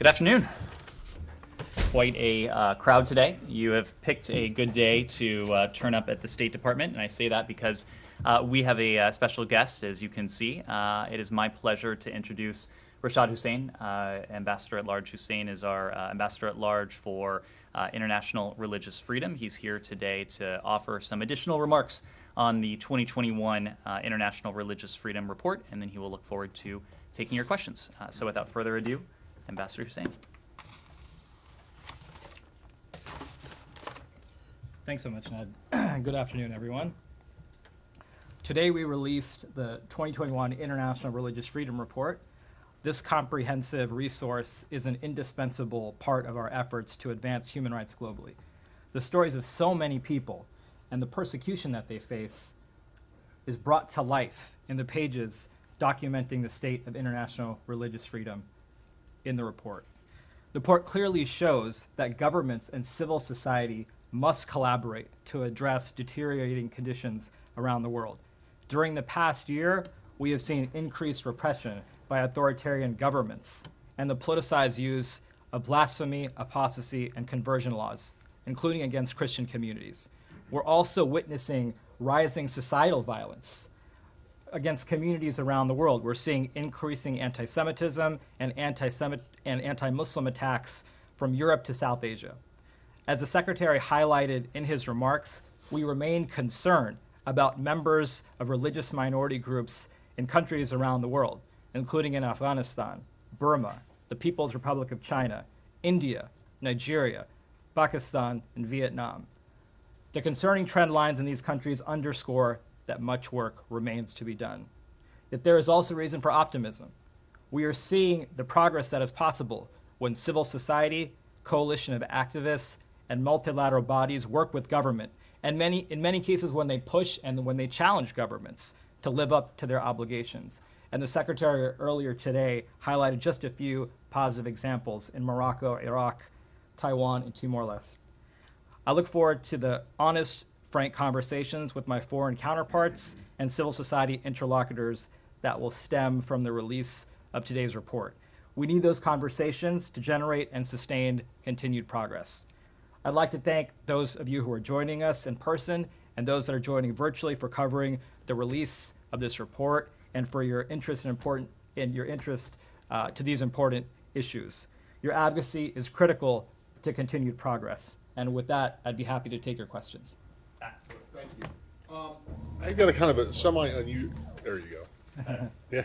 Good afternoon. Quite a crowd today. You have picked a good day to turn up at the State Department, and I say that because we have a special guest, as you can see. It is my pleasure to introduce Rashad Hussain, Ambassador at Large. Hussain is our Ambassador at Large for International Religious Freedom. He's here today to offer some additional remarks on the 2021 International Religious Freedom Report, and then he will look forward to taking your questions. So without further ado, Ambassador Hussain. Thanks so much, Ned. Good afternoon, everyone. Today we released the 2021 International Religious Freedom Report. This comprehensive resource is an indispensable part of our efforts to advance human rights globally. The stories of so many people and the persecution that they face is brought to life in the pages documenting the state of international religious freedom in the report. The report clearly shows that governments and civil society must collaborate to address deteriorating conditions around the world. During the past year, we have seen increased repression by authoritarian governments and the politicized use of blasphemy, apostasy, and conversion laws, including against Christian communities. We're also witnessing rising societal violence against communities around the world. We're seeing increasing anti-Semitism and anti-Muslim attacks from Europe to South Asia. As the Secretary highlighted in his remarks, we remain concerned about members of religious minority groups in countries around the world, including in Afghanistan, Burma, the People's Republic of China, India, Nigeria, Pakistan, and Vietnam. The concerning trend lines in these countries underscore that much work remains to be done. Yet there is also reason for optimism. We are seeing the progress that is possible when civil society, coalition of activists, and multilateral bodies work with government, and in many cases when they push and when they challenge governments to live up to their obligations. And the Secretary earlier today highlighted just a few positive examples in Morocco, Iraq, Taiwan, and Timor-Leste. I look forward to the honest, frank conversations with my foreign counterparts and civil society interlocutors that will stem from the release of today's report. We need those conversations to generate and sustain continued progress. I'd like to thank those of you who are joining us in person and those that are joining virtually for covering the release of this report and for your interest to these important issues. Your advocacy is critical to continued progress. And with that, I'd be happy to take your questions. Thank you. I've got a kind of a semi-unusual. There you go. Yeah.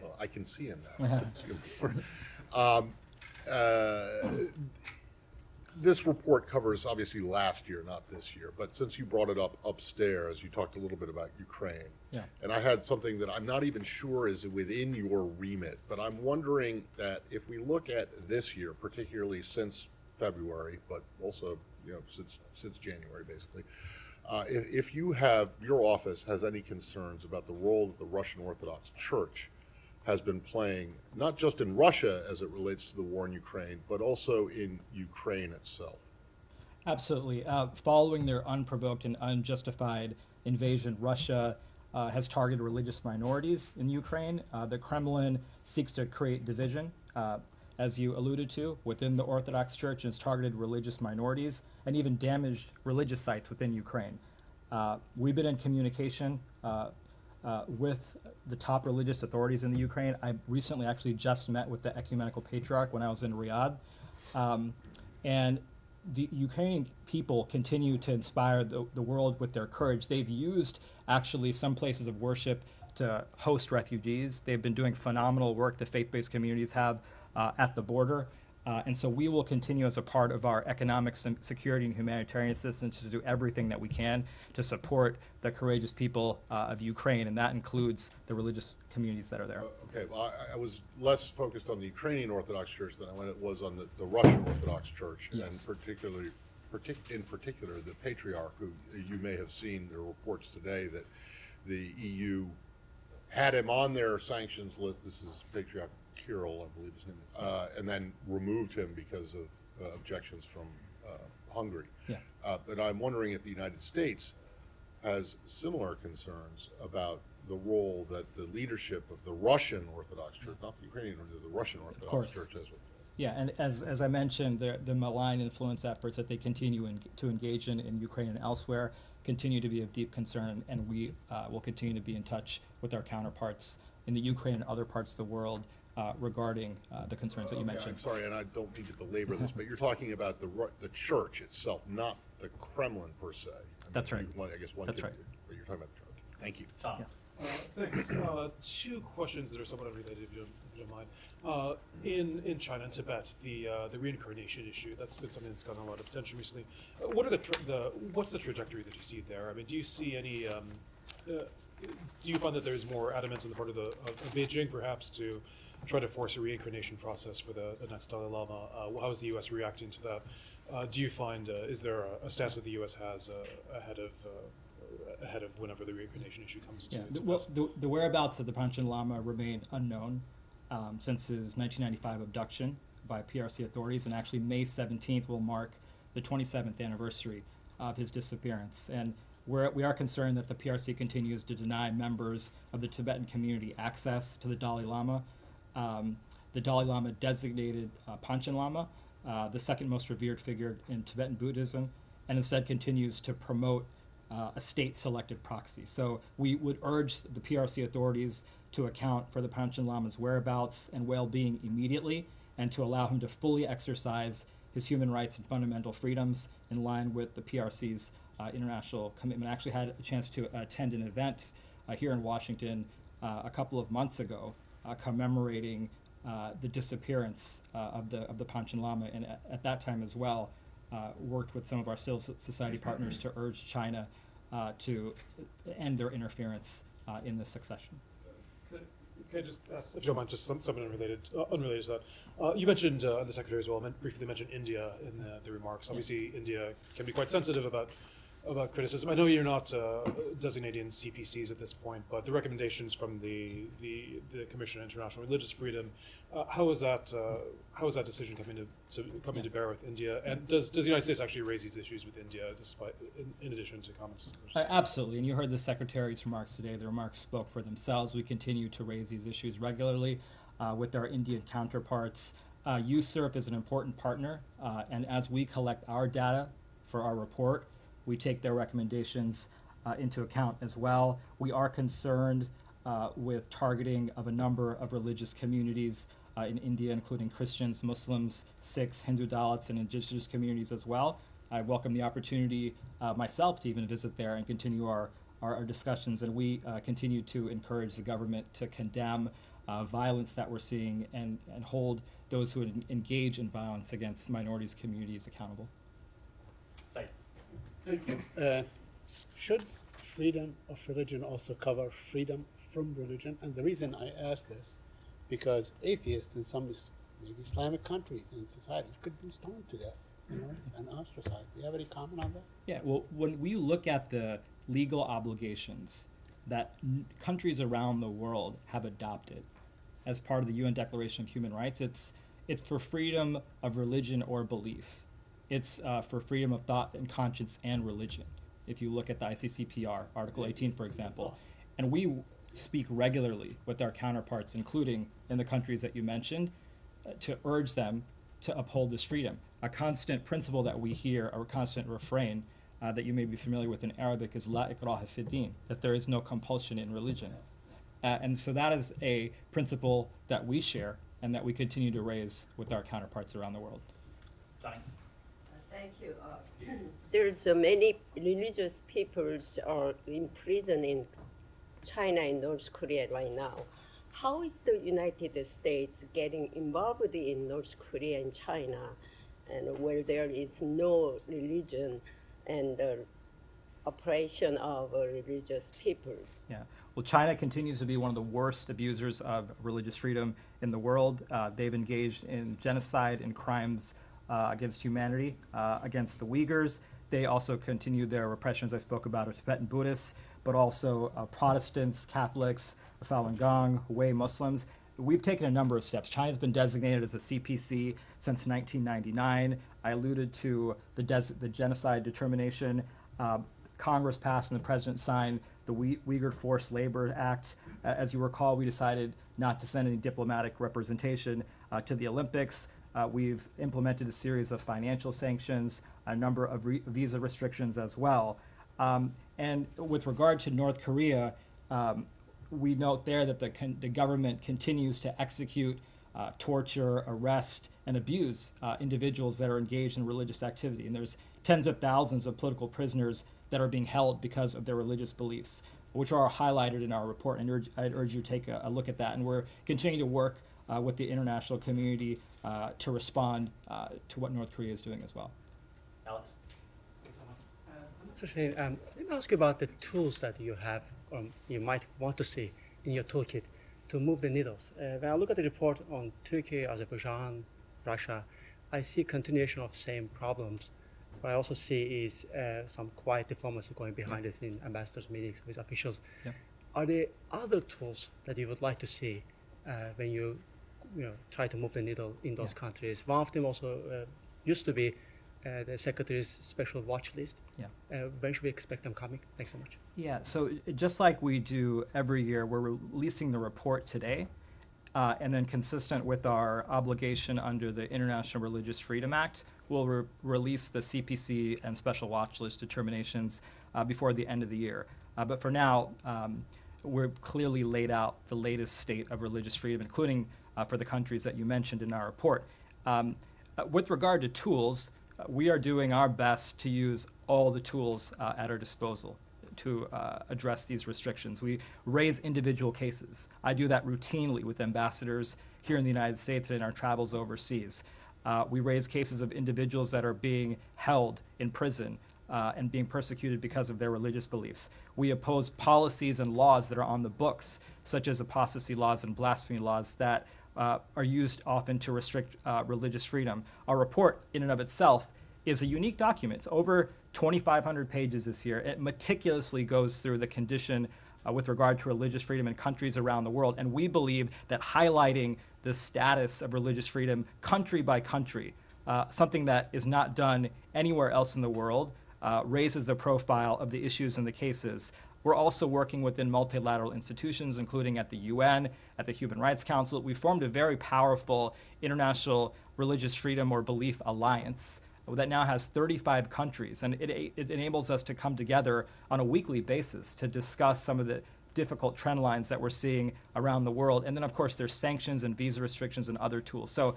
Well, I can see him now. I couldn't see him before. This report covers obviously last year, not this year. But since you brought it up upstairs, you talked a little bit about Ukraine. Yeah. And I had something that I'm not even sure is within your remit. But I'm wondering that if we look at this year, particularly since February, but also since January, basically. If your office has any concerns about the role that the Russian Orthodox Church has been playing, not just in Russia as it relates to the war in Ukraine, but also in Ukraine itself. Absolutely. Following their unprovoked and unjustified invasion, Russia has targeted religious minorities in Ukraine. The Kremlin seeks to create division, as you alluded to, within the Orthodox Church, and has targeted religious minorities and even damaged religious sites within Ukraine. We've been in communication with the top religious authorities in the Ukraine. I recently actually just met with the Ecumenical Patriarch when I was in Riyadh. And the Ukrainian people continue to inspire the world with their courage. They've used actually some places of worship to host refugees. They've been doing phenomenal work, the faith-based communities have at the border. And so we will continue as a part of our economic security and humanitarian assistance to do everything that we can to support the courageous people of Ukraine, and that includes the religious communities that are there. Okay, well, I was less focused on the Ukrainian Orthodox Church than I was on the Russian Orthodox Church, Yes. And in particular the Patriarch, who you may have seen the reports today that the EU had him on their sanctions list. This is Patriarch Kirill, I believe his name is, and then removed him because of objections from Hungary. Yeah. But I'm wondering if the United States has similar concerns about the role that the leadership of the Russian Orthodox Church, not the Ukrainian, or the Russian Orthodox Church has. Yeah, and as I mentioned, the malign influence efforts that they continue to engage in Ukraine and elsewhere continue to be of deep concern, and we will continue to be in touch with our counterparts in the Ukraine and other parts of the world regarding the concerns that you Okay, mentioned. I'm sorry, and I don't mean to belabor this, but you're talking about the church itself, not the Kremlin per se. I mean, That's right. I guess one That's could, right. but you're talking about the church. Thank you. Sean. Yes. Thanks. Two questions that are somewhat unrelated, if you don't mind. In China and Tibet, the reincarnation issue, that's been something that's gotten a lot of attention recently. What are what's the trajectory that you see there? I mean, do you see any? Do you find that there's more adamance on the part of Beijing, perhaps, to try to force a reincarnation process for the next Dalai Lama? How is the U.S. reacting to that? Do you find is there a stance that the U.S. has ahead of whenever the reincarnation issue comes to? The whereabouts of the Panchen Lama remain unknown since his 1995 abduction by PRC authorities, and actually May 17th will mark the 27th anniversary of his disappearance. And we are concerned that the PRC continues to deny members of the Tibetan community access to the Dalai Lama. The Dalai Lama designated Panchen Lama the second most revered figure in Tibetan Buddhism, and instead continues to promote a state-selected proxy. So we would urge the PRC authorities to account for the Panchen Lama's whereabouts and well-being immediately, and to allow him to fully exercise his human rights and fundamental freedoms in line with the PRC's international commitment. I actually had a chance to attend an event here in Washington a couple of months ago commemorating the disappearance of the Panchen Lama, and at that time as well worked with some of our civil society partners to urge China to end their interference in this succession. Can I just ask, if you don't mind, just something unrelated to that? You mentioned, and the Secretary as well, briefly mentioned India in the remarks. Obviously, India can be quite sensitive about criticism. I know you're not designating CPCs at this point, but the recommendations from the Commission on International Religious Freedom, how is that decision coming to bear with India? And does the United States actually raise these issues with India, despite in addition to comments? Absolutely, and you heard the Secretary's remarks today. The remarks spoke for themselves. We continue to raise these issues regularly with our Indian counterparts. USCIRF is an important partner, and as we collect our data for our report, we take their recommendations into account as well. We are concerned with targeting of a number of religious communities in India, including Christians, Muslims, Sikhs, Hindu Dalits, and indigenous communities as well. I welcome the opportunity myself to even visit there and continue our discussions, and we continue to encourage the government to condemn violence that we're seeing and hold those who engage in violence against minorities communities accountable. Thank you. Should freedom of religion also cover freedom from religion? And the reason I ask this, because atheists in some maybe Islamic countries and societies could be stoned to death, and ostracized. Do you have any comment on that? Yeah, well, when we look at the legal obligations that countries around the world have adopted as part of the UN Declaration of Human Rights, it's for freedom of religion or belief. It's for freedom of thought and conscience and religion. If you look at the ICCPR, Article 18, for example. And we speak regularly with our counterparts, including in the countries that you mentioned, to urge them to uphold this freedom. A constant principle that we hear, or a constant refrain that you may be familiar with in Arabic is La ikraha fi din, that there is no compulsion in religion. And so that is a principle that we share and that we continue to raise with our counterparts around the world. Johnny? Thank you. There's many religious peoples are in prison in China and North Korea right now. How is the United States getting involved in North Korea and China, and where there is no religion and oppression of religious peoples? Yeah. Well, China continues to be one of the worst abusers of religious freedom in the world. They've engaged in genocide and crimes against humanity, against the Uyghurs. They also continue their repressions I spoke about of Tibetan Buddhists, but also Protestants, Catholics, Falun Gong, Hui Muslims. We've taken a number of steps. China's been designated as a CPC since 1999. I alluded to the genocide determination. Congress passed and the president signed the Uyghur Forced Labor Act. As you recall, we decided not to send any diplomatic representation to the Olympics. We've implemented a series of financial sanctions, a number of visa restrictions as well. And with regard to North Korea, we note there that the government continues to execute, torture, arrest, and abuse individuals that are engaged in religious activity. And there's tens of thousands of political prisoners that are being held because of their religious beliefs, which are highlighted in our report. And I'd urge you to take a look at that. And we're continuing to work with the international community to respond to what North Korea is doing as well. Alex? So Shane, let me ask you about the tools that you have, you might want to see in your toolkit to move the needles. When I look at the report on Turkey, Azerbaijan, Russia, I see continuation of same problems. What I also see is some quiet diplomacy going behind us in ambassadors' meetings with officials. Yeah. Are there other tools that you would like to see when you try to move the needle in those countries? One of them also used to be the Secretary's special watch list. Yeah. When should we expect them coming? Thanks so much. Yeah, so just like we do every year, we're releasing the report today, and then consistent with our obligation under the International Religious Freedom Act, we'll release the CPC and special watch list determinations before the end of the year. But for now, we've clearly laid out the latest state of religious freedom, including for the countries that you mentioned in our report. With regard to tools, we are doing our best to use all the tools at our disposal to address these restrictions. We raise individual cases. I do that routinely with ambassadors here in the United States and in our travels overseas. We raise cases of individuals that are being held in prison and being persecuted because of their religious beliefs. We oppose policies and laws that are on the books, such as apostasy laws and blasphemy laws that are used often to restrict religious freedom. Our report, in and of itself, is a unique document. It's over 2,500 pages this year. It meticulously goes through the condition with regard to religious freedom in countries around the world. And we believe that highlighting the status of religious freedom country by country, something that is not done anywhere else in the world, raises the profile of the issues and the cases. We're also working within multilateral institutions, including at the UN, at the Human Rights Council. We formed a very powerful international religious freedom or belief alliance that now has 35 countries, and it enables us to come together on a weekly basis to discuss some of the difficult trend lines that we're seeing around the world. And then, of course, there's sanctions and visa restrictions and other tools. So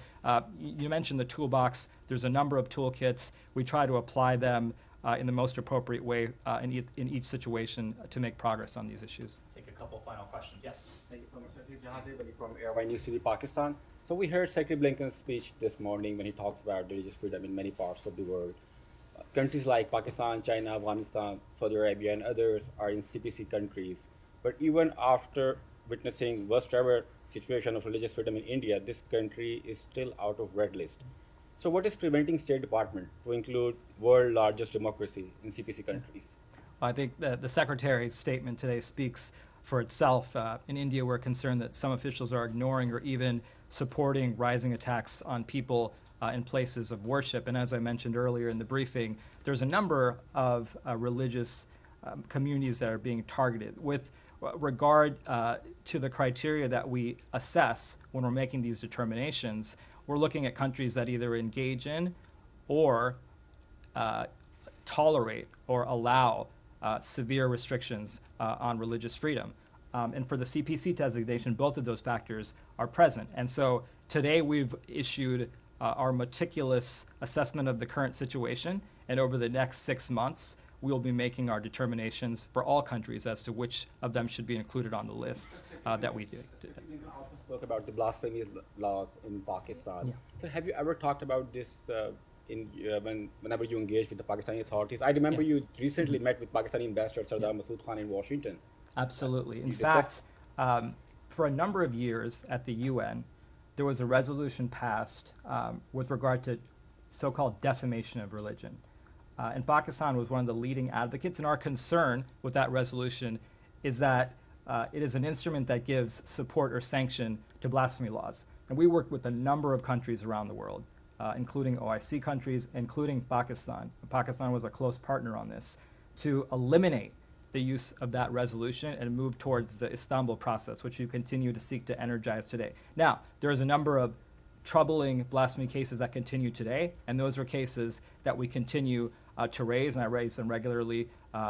you mentioned the toolbox. There's a number of toolkits. We try to apply them in the most appropriate way in each situation to make progress on these issues. Take a couple final questions. Yes? Thank you so much. This is Jahaziv Ali from Airline News TV, Pakistan. So we heard Secretary Blinken's speech this morning when he talks about religious freedom in many parts of the world. Countries like Pakistan, China, Afghanistan, Saudi Arabia, and others are in CPC countries. But even after witnessing worst ever situation of religious freedom in India, this country is still out of red list. So what is preventing State Department to include world largest democracy in CPC countries? I think that the Secretary's statement today speaks for itself. In India, we're concerned that some officials are ignoring or even supporting rising attacks on people in places of worship. And as I mentioned earlier in the briefing, there's a number of religious communities that are being targeted. With regard to the criteria that we assess when we're making these determinations, we're looking at countries that either engage in or tolerate or allow severe restrictions on religious freedom. And for the CPC designation, both of those factors are present. And so today we've issued our meticulous assessment of the current situation, and over the next 6 months, we'll be making our determinations for all countries as to which of them should be included on the lists that we do. Blinken also spoke about the blasphemy laws in Pakistan. Yeah. So have you ever talked about this whenever you engage with the Pakistani authorities? I remember you recently met with Pakistani ambassador Sardar Masood Khan in Washington. Absolutely. In fact, for a number of years at the UN, there was a resolution passed with regard to so-called defamation of religion. And Pakistan was one of the leading advocates, and our concern with that resolution is that it is an instrument that gives support or sanction to blasphemy laws. And we worked with a number of countries around the world, including OIC countries, including Pakistan. Pakistan was a close partner on this, to eliminate the use of that resolution and move towards the Istanbul process, which you continue to seek to energize today. Now, there is a number of troubling blasphemy cases that continue today, and those are cases that we continue to raise, and I raise them regularly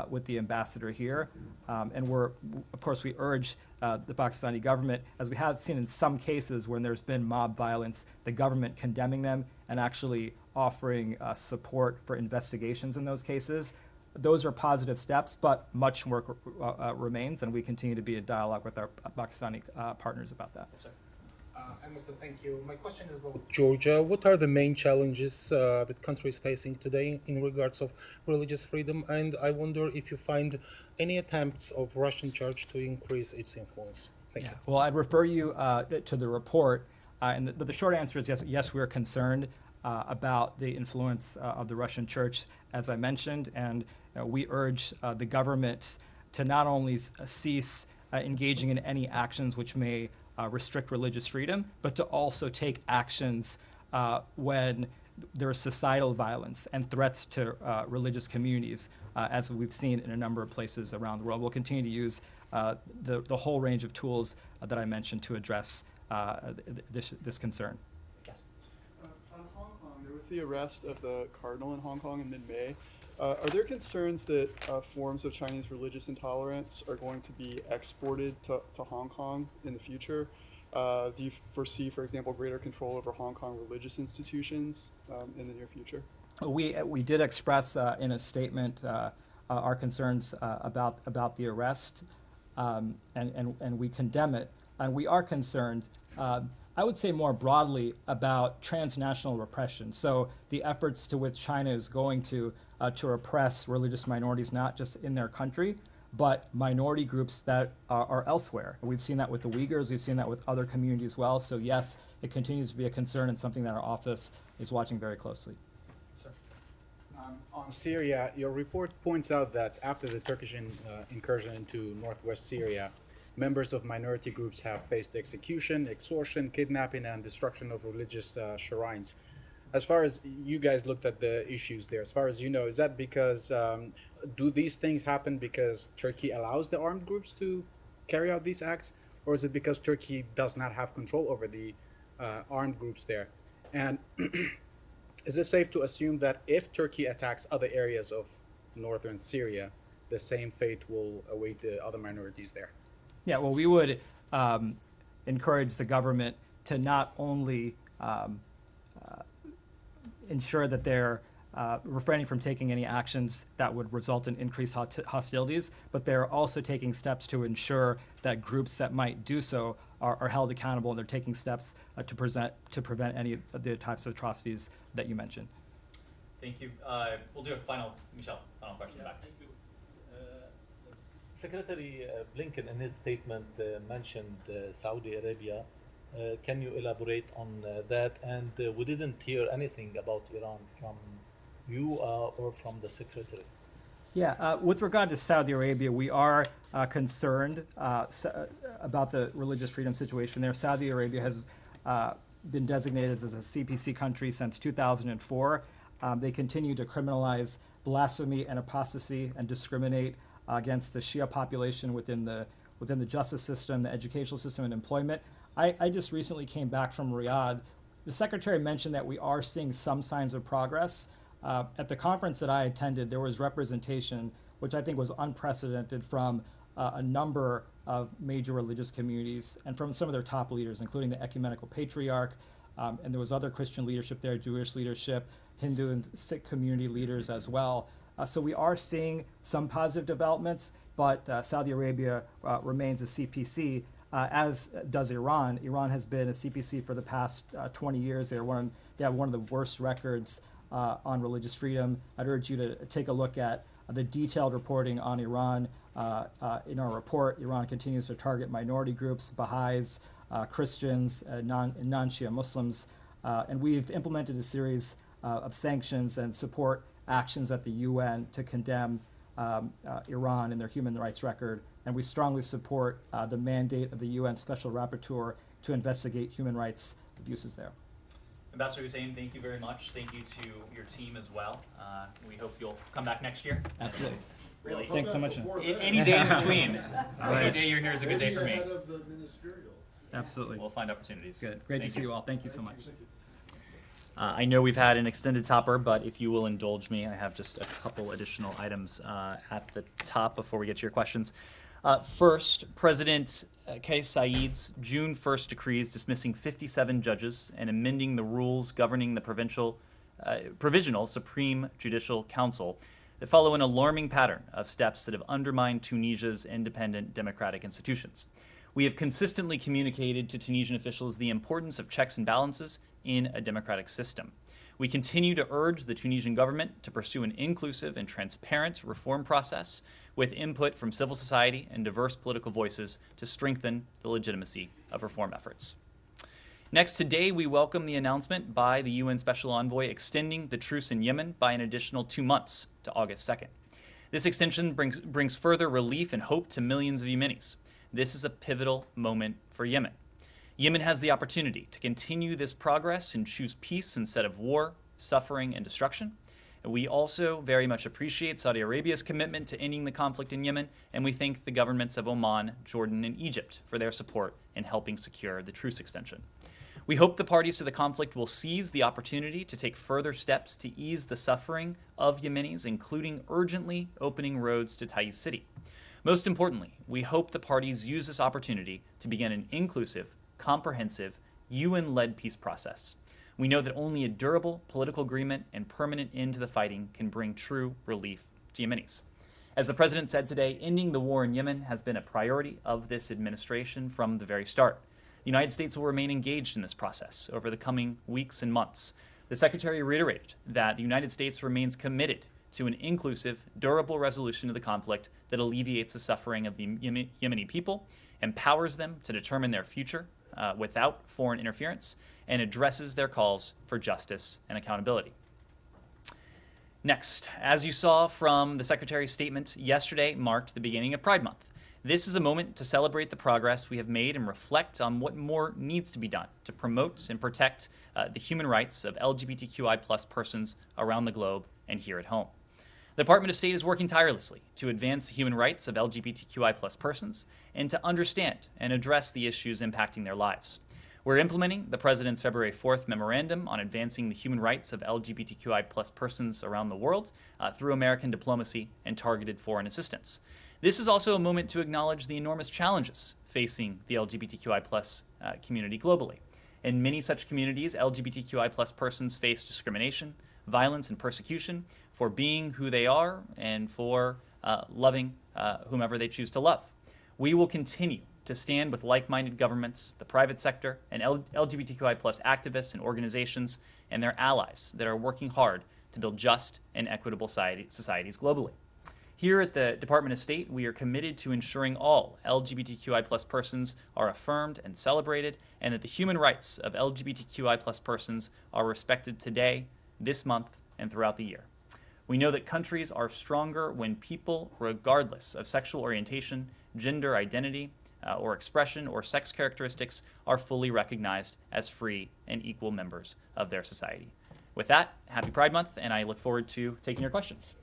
with the ambassador here. And of course, we urge the Pakistani government, as we have seen in some cases when there's been mob violence, the government condemning them and actually offering support for investigations in those cases. Those are positive steps, but much work remains, and we continue to be in dialogue with our Pakistani partners about that. Yes, sir. Mr. Thank you. My question is about Georgia. What are the main challenges that country is facing today in regards of religious freedom? And I wonder if you find any attempts of Russian Church to increase its influence. Thank you. Well, I'd refer you to the report, and the short answer is yes. Yes, we're concerned about the influence of the Russian Church, as I mentioned, and we urge the government to not only cease engaging in any actions which may restrict religious freedom, but to also take actions when there is societal violence and threats to religious communities, as we've seen in a number of places around the world. We'll continue to use the whole range of tools that I mentioned to address this concern. Yes. On Hong Kong, there was the arrest of the cardinal in Hong Kong in mid-May. Are there concerns that forms of Chinese religious intolerance are going to be exported to Hong Kong in the future? Do you foresee, for example, greater control over Hong Kong religious institutions in the near future? We did express in a statement our concerns about the arrest, and we condemn it. And we are concerned, I would say more broadly, about transnational repression. So the efforts to which China is going to repress religious minorities, not just in their country, but minority groups that are elsewhere. We've seen that with the Uyghurs. We've seen that with other communities as well. So yes, it continues to be a concern and something that our office is watching very closely. Sir. On Syria, your report points out that after the Turkish incursion into northwest Syria, members of minority groups have faced execution, extortion, kidnapping, and destruction of religious shrines. As far as you guys looked at the issues there, as far as you know, is that because, do these things happen because Turkey allows the armed groups to carry out these acts? Or is it because Turkey does not have control over the armed groups there? And is it safe to assume that if Turkey attacks other areas of northern Syria, the same fate will await the other minorities there? Yeah, well, we would encourage the government to not only ensure that they're refraining from taking any actions that would result in increased hostilities, but they're also taking steps to ensure that groups that might do so are held accountable, and they're taking steps to prevent any of the types of atrocities that you mentioned. Thank you. We'll do a final question back. Thank you. Secretary Blinken, in his statement, mentioned Saudi Arabia. Can you elaborate on that? And we didn't hear anything about Iran from you or from the Secretary. Yeah, with regard to Saudi Arabia, we are concerned about the religious freedom situation there. Saudi Arabia has been designated as a CPC country since 2004. They continue to criminalize blasphemy and apostasy and discriminate against the Shia population within the justice system, the educational system, and employment. I just recently came back from Riyadh. The Secretary mentioned that we are seeing some signs of progress. At the conference that I attended, there was representation, which I think was unprecedented, from a number of major religious communities and from some of their top leaders, including the Ecumenical Patriarch, and there was other Christian leadership there, Jewish leadership, Hindu and Sikh community leaders as well. So we are seeing some positive developments, but Saudi Arabia remains a CPC, as does Iran. Iran has been a CPC for the past 20 years. They have one of the worst records on religious freedom. I'd urge you to take a look at the detailed reporting on Iran. In our report, Iran continues to target minority groups, Baha'is, Christians, non-Shia Muslims, and we've implemented a series of sanctions and support actions at the UN to condemn Iran and their human rights record, and we strongly support the mandate of the UN Special Rapporteur to investigate human rights abuses there. Ambassador Hussein, thank you very much. Thank you to your team as well. We hope you'll come back next year. Absolutely. Really. Thanks so much. Any day in between. Any day you're here is a good day for me. Of the ministerial. Absolutely. We'll find opportunities. Good. Great to Thank see you all. Thank you so much. I know we've had an extended topper, but if you will indulge me, I have just a couple additional items at the top before we get to your questions. First, President Kais Saied's June 1st decrees dismissing 57 judges and amending the rules governing the Provisional Supreme Judicial Council that follow an alarming pattern of steps that have undermined Tunisia's independent democratic institutions. We have consistently communicated to Tunisian officials the importance of checks and balances in a democratic system. We continue to urge the Tunisian government to pursue an inclusive and transparent reform process with input from civil society and diverse political voices to strengthen the legitimacy of reform efforts. Next, today we welcome the announcement by the UN Special Envoy extending the truce in Yemen by an additional 2 months to August 2nd. This extension brings further relief and hope to millions of Yemenis. This is a pivotal moment for Yemen. Yemen has the opportunity to continue this progress and choose peace instead of war, suffering, and destruction. And we also very much appreciate Saudi Arabia's commitment to ending the conflict in Yemen, and we thank the governments of Oman, Jordan, and Egypt for their support in helping secure the truce extension. We hope the parties to the conflict will seize the opportunity to take further steps to ease the suffering of Yemenis, including urgently opening roads to Taiz City. Most importantly, we hope the parties use this opportunity to begin an inclusive, comprehensive, UN-led peace process. We know that only a durable political agreement and permanent end to the fighting can bring true relief to Yemenis. As the president said today, ending the war in Yemen has been a priority of this administration from the very start. The United States will remain engaged in this process over the coming weeks and months. The secretary reiterated that the United States remains committed to an inclusive, durable resolution of the conflict that alleviates the suffering of the Yemeni people, empowers them to determine their future without foreign interference, and addresses their calls for justice and accountability. Next, as you saw from the Secretary's statement, yesterday marked the beginning of Pride Month. This is a moment to celebrate the progress we have made and reflect on what more needs to be done to promote and protect the human rights of LGBTQI+ persons around the globe and here at home. The Department of State is working tirelessly to advance the human rights of LGBTQI+ persons and to understand and address the issues impacting their lives. We're implementing the President's February 4th memorandum on advancing the human rights of LGBTQI+ persons around the world through American diplomacy and targeted foreign assistance. This is also a moment to acknowledge the enormous challenges facing the LGBTQI+ community globally. In many such communities, LGBTQI+ persons face discrimination, violence, and persecution for being who they are and for loving whomever they choose to love. We will continue to stand with like-minded governments, the private sector, and LGBTQI+ activists and organizations and their allies that are working hard to build just and equitable societies globally. Here at the Department of State, we are committed to ensuring all LGBTQI+ persons are affirmed and celebrated, and that the human rights of LGBTQI+ persons are respected today, this month, and throughout the year. We know that countries are stronger when people, regardless of sexual orientation, gender identity, or expression, or sex characteristics, are fully recognized as free and equal members of their society. With that, happy Pride Month, and I look forward to taking your questions.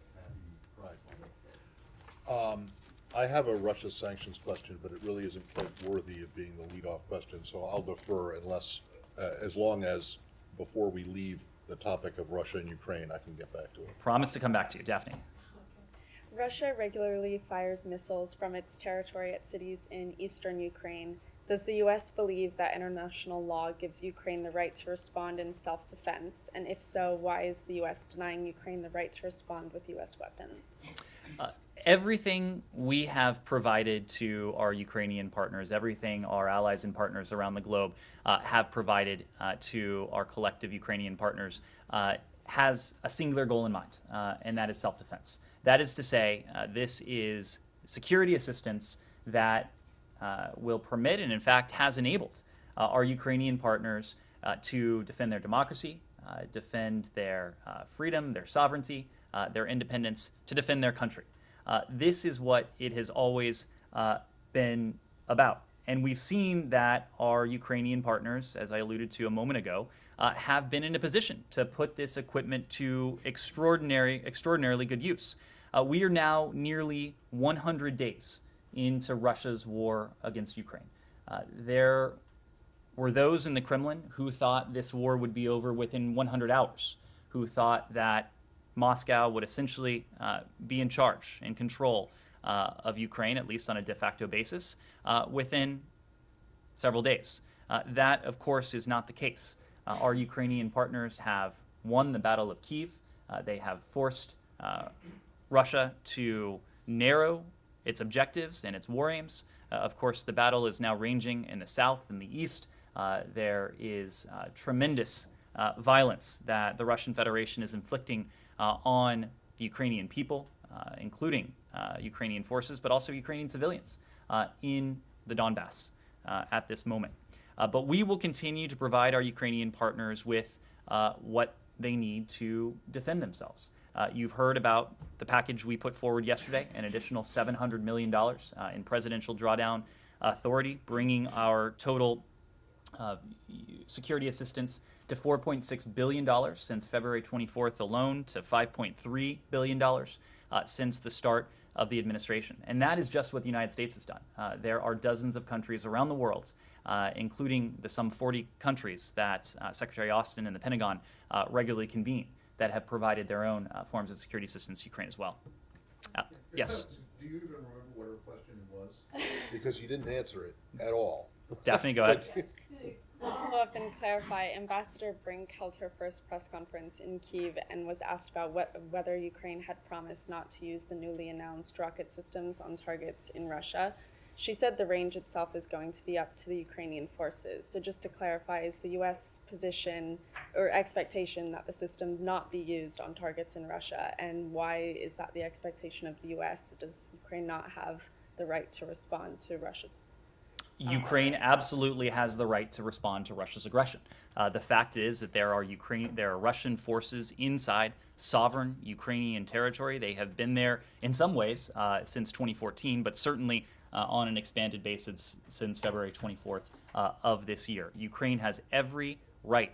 I have a Russia sanctions question, but it really isn't quite worthy of being the lead-off question, so I'll defer unless, as long as before we leave the topic of Russia and Ukraine, I can get back to it. Promise to come back to you, Daphne. Russia regularly fires missiles from its territory at cities in eastern Ukraine. Does the U.S. believe that international law gives Ukraine the right to respond in self-defense? And if so, why is the U.S. denying Ukraine the right to respond with U.S. weapons? Everything we have provided to our Ukrainian partners, everything our allies and partners around the globe have provided to our collective Ukrainian partners has a singular goal in mind, and that is self-defense. That is to say, this is security assistance that will permit and in fact has enabled our Ukrainian partners to defend their democracy, defend their freedom, their sovereignty, their independence, to defend their country. This is what it has always been about. And we've seen that our Ukrainian partners, as I alluded to a moment ago, have been in a position to put this equipment to extraordinarily good use. We are now nearly 100 days into Russia's war against Ukraine. Their were those in the Kremlin who thought this war would be over within 100 hours, who thought that Moscow would essentially be in charge and control of Ukraine, at least on a de facto basis, within several days. That, of course, is not the case. Our Ukrainian partners have won the Battle of Kyiv. They have forced Russia to narrow its objectives and its war aims. Of course, the battle is now raging in the south and the east. There is tremendous violence that the Russian Federation is inflicting on the Ukrainian people, including Ukrainian forces, but also Ukrainian civilians in the Donbass at this moment. But we will continue to provide our Ukrainian partners with what they need to defend themselves. You've heard about the package we put forward yesterday, an additional $700 million in presidential drawdown authority, bringing our total security assistance to $4.6 billion since February 24th alone, to $5.3 billion since the start of the administration. And that is just what the United States has done. There are dozens of countries around the world, including the some 40 countries that Secretary Austin and the Pentagon regularly convene, that have provided their own forms of security assistance to Ukraine as well. Yes? Do you even remember what her question was? Because you didn't answer it at all. Daphne, go ahead. To follow up and clarify, Ambassador Brink held her first press conference in Kyiv and was asked about whether Ukraine had promised not to use the newly announced rocket systems on targets in Russia. She said the range itself is going to be up to the Ukrainian forces. So just to clarify, is the U.S. position or expectation that the systems not be used on targets in Russia? And why is that the expectation of the U.S.? Does Ukraine not have the right to respond to Russia's? Ukraine absolutely has the right to respond to Russia's aggression. The fact is that there are Russian forces inside sovereign Ukrainian territory. They have been there in some ways since 2014, but certainly on an expanded basis since February 24th of this year. Ukraine has every right,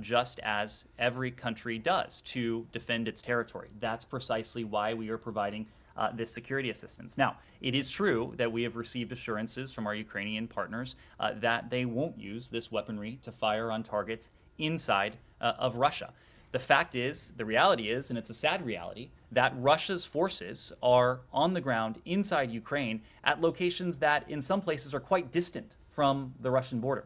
just as every country does, to defend its territory. That's precisely why we are providing this security assistance. Now, it is true that we have received assurances from our Ukrainian partners that they won't use this weaponry to fire on targets inside of Russia. The fact is, the reality is, and it's a sad reality, that Russia's forces are on the ground inside Ukraine at locations that in some places are quite distant from the Russian border.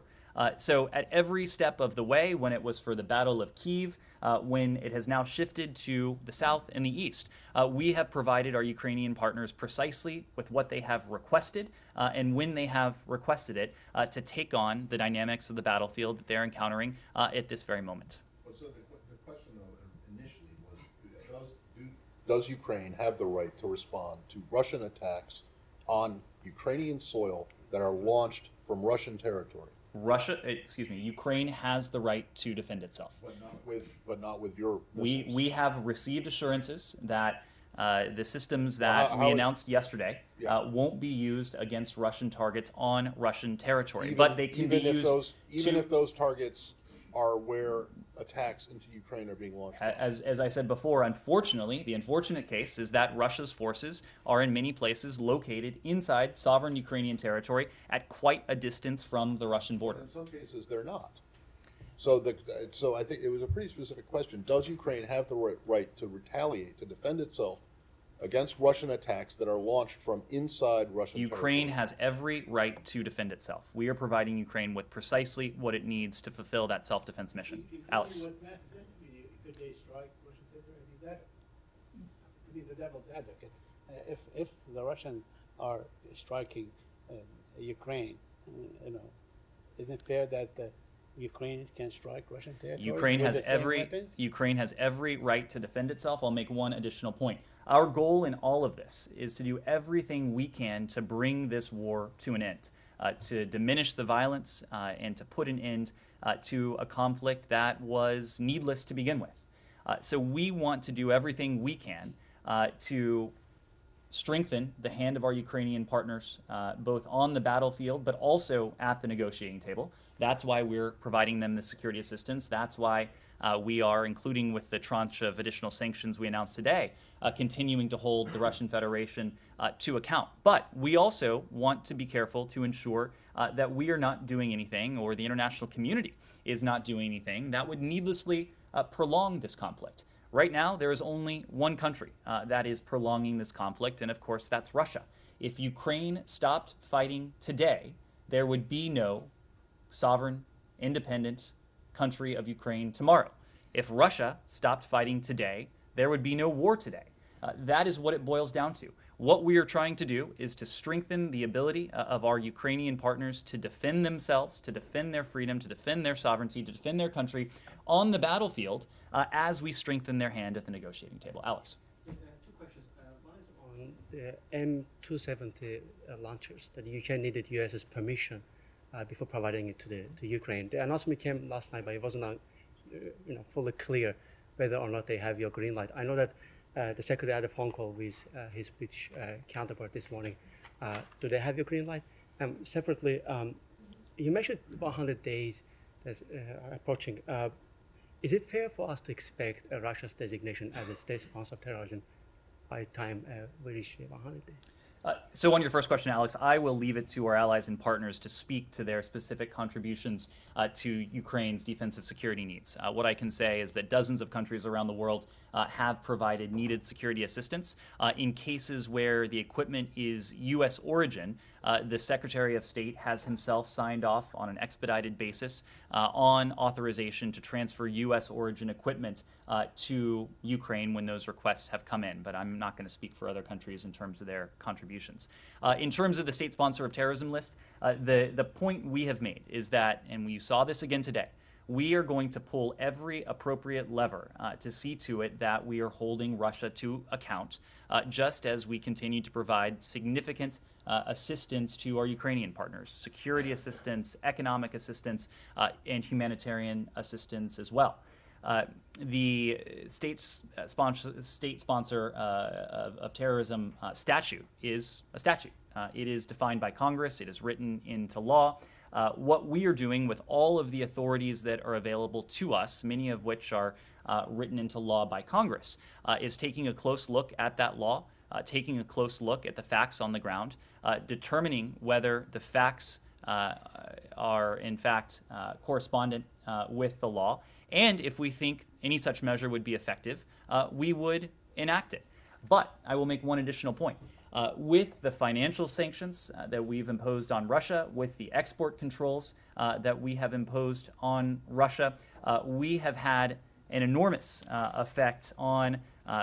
So at every step of the way, when it was for the Battle of Kyiv, when it has now shifted to the south and the east, we have provided our Ukrainian partners precisely with what they have requested and when they have requested it to take on the dynamics of the battlefield that they're encountering at this very moment. So the question, though, initially was, does Ukraine have the right to respond to Russian attacks on Ukrainian soil that are launched from Russian territory? Ukraine has the right to defend itself. But not with your missiles. We have received assurances that the systems that we announced yesterday won't be used against Russian targets on Russian territory, but they can be used. Even if those targets are where attacks into Ukraine are being launched. As I said before, unfortunately, the unfortunate case is that Russia's forces are in many places located inside sovereign Ukrainian territory at quite a distance from the Russian border. In some cases, they're not. So I think it was a pretty specific question. Does Ukraine have the right to retaliate, to defend itself against Russian attacks that are launched from inside Russian Ukraine territory? has every right to defend itself. We are providing Ukraine with precisely what it needs to fulfill that self-defense mission. Alex. Could they strike Russian territory? That, to be the devil's advocate, if the Russians are striking Ukraine, isn't it fair that Ukrainians can strike Russian territory? Ukraine has every right to defend itself. I'll make one additional point. Our goal in all of this is to do everything we can to bring this war to an end, to diminish the violence and to put an end to a conflict that was needless to begin with. So we want to do everything we can to strengthen the hand of our Ukrainian partners, both on the battlefield but also at the negotiating table. That's why we're providing them the security assistance. That's why we are, including with the tranche of additional sanctions we announced today, continuing to hold the Russian Federation to account. But we also want to be careful to ensure that we are not doing anything, or the international community is not doing anything, that would needlessly prolong this conflict. Right now, there is only one country that is prolonging this conflict, and of course, that's Russia. If Ukraine stopped fighting today, there would be no sovereign, independent country of Ukraine tomorrow. If Russia stopped fighting today, there would be no war today. That is what it boils down to. What we are trying to do is to strengthen the ability of our Ukrainian partners to defend themselves, to defend their freedom, to defend their sovereignty, to defend their country on the battlefield as we strengthen their hand at the negotiating table. Alex. Two questions. One is on the M270 launchers that the UK needed US's permission before providing it to Ukraine. The announcement came last night, but it wasn't fully clear whether or not they have your green light. I know that the secretary had a phone call with his British counterpart this morning. Do they have your green light? Separately, you mentioned 100 days that's approaching. Is it fair for us to expect Russia's designation as a state sponsor of terrorism by the time we reach 100 days? So on your first question, Alex, I will leave it to our allies and partners to speak to their specific contributions to Ukraine's defensive security needs. What I can say is that dozens of countries around the world have provided needed security assistance. In cases where the equipment is U.S. origin, the Secretary of State has himself signed off on an expedited basis on authorization to transfer U.S. origin equipment to Ukraine when those requests have come in. But I'm not going to speak for other countries in terms of their contributions. In terms of the state sponsor of terrorism list, the point we have made is that, and you saw this again today, we are going to pull every appropriate lever to see to it that we are holding Russia to account, just as we continue to provide significant assistance to our Ukrainian partners, security assistance, economic assistance, and humanitarian assistance as well. The state sponsor of terrorism statute is a statute. It is defined by Congress. It is written into law. What we are doing with all of the authorities that are available to us, many of which are written into law by Congress, is taking a close look at that law, taking a close look at the facts on the ground, determining whether the facts are in fact correspondent with the law, and if we think any such measure would be effective, we would enact it. But I will make one additional point. With the financial sanctions that we've imposed on Russia, with the export controls that we have imposed on Russia, we have had an enormous effect on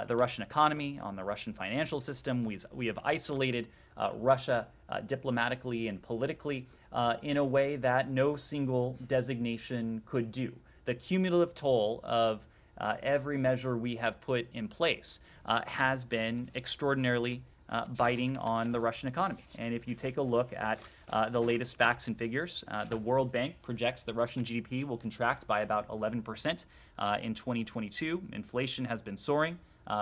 the Russian economy, on the Russian financial system. We have isolated Russia diplomatically and politically in a way that no single designation could do. The cumulative toll of every measure we have put in place has been extraordinarily biting on the Russian economy. And if you take a look at the latest facts and figures, the World Bank projects that Russian GDP will contract by about 11% in 2022. Inflation has been soaring,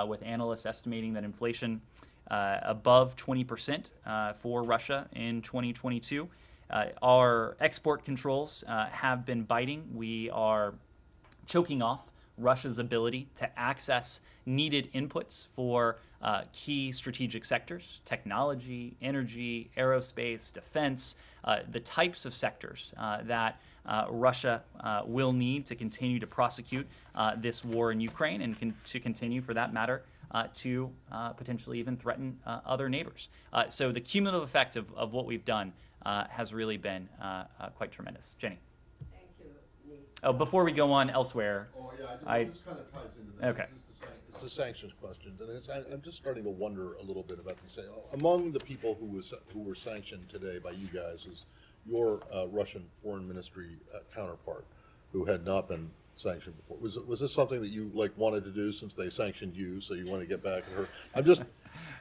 with analysts estimating that inflation above 20% for Russia in 2022. Our export controls have been biting. We are choking off Russia's ability to access needed inputs for key strategic sectors: technology, energy, aerospace, defense, the types of sectors that Russia will need to continue to prosecute this war in Ukraine, and to continue, for that matter, to potentially even threaten other neighbors. So the cumulative effect of what we've done has really been quite tremendous. Jenny. Thank you, Nick. Oh, before we go on elsewhere, Oh, yeah, this kind of ties into that. Okay. It's the sanctions question, and I'm just starting to wonder a little bit about this. Among the people who were sanctioned today by you guys is your Russian foreign ministry counterpart, who had not been sanctioned before. Was this something that you wanted to do since they sanctioned you, so you want to get back at her? I'm just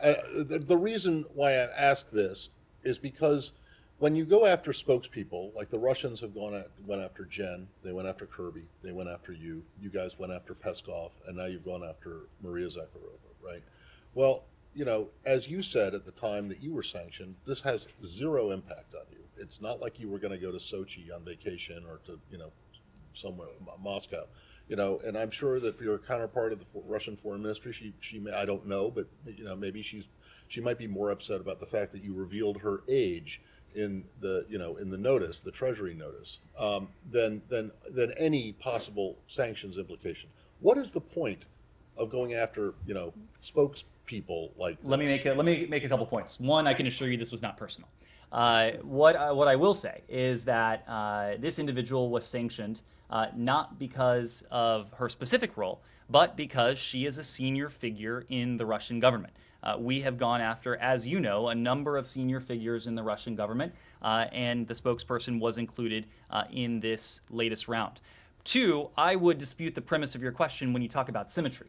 the reason why I ask this is because when you go after spokespeople, like the Russians went after Jen, they went after Kirby, they went after you, you guys went after Peskov, and now you've gone after Maria Zakharova, right? Well, you know, as you said at the time that you were sanctioned, this has zero impact on you. It's not like you were going to go to Sochi on vacation or to, you know, somewhere, Moscow, you know, and I'm sure that your counterpart of the Russian Foreign Ministry, she may, I don't know, but, you know, maybe she might be more upset about the fact that you revealed her age in the, you know, in the notice, the Treasury notice, than any possible sanctions implication. What is the point of going after, you know, spokespeople like this? Let me make a couple points. One, I can assure you this was not personal. What I will say is that this individual was sanctioned not because of her specific role, but because she is a senior figure in the Russian government. We have gone after, as you know, a number of senior figures in the Russian government, and the spokesperson was included in this latest round. Two, I would dispute the premise of your question when you talk about symmetry.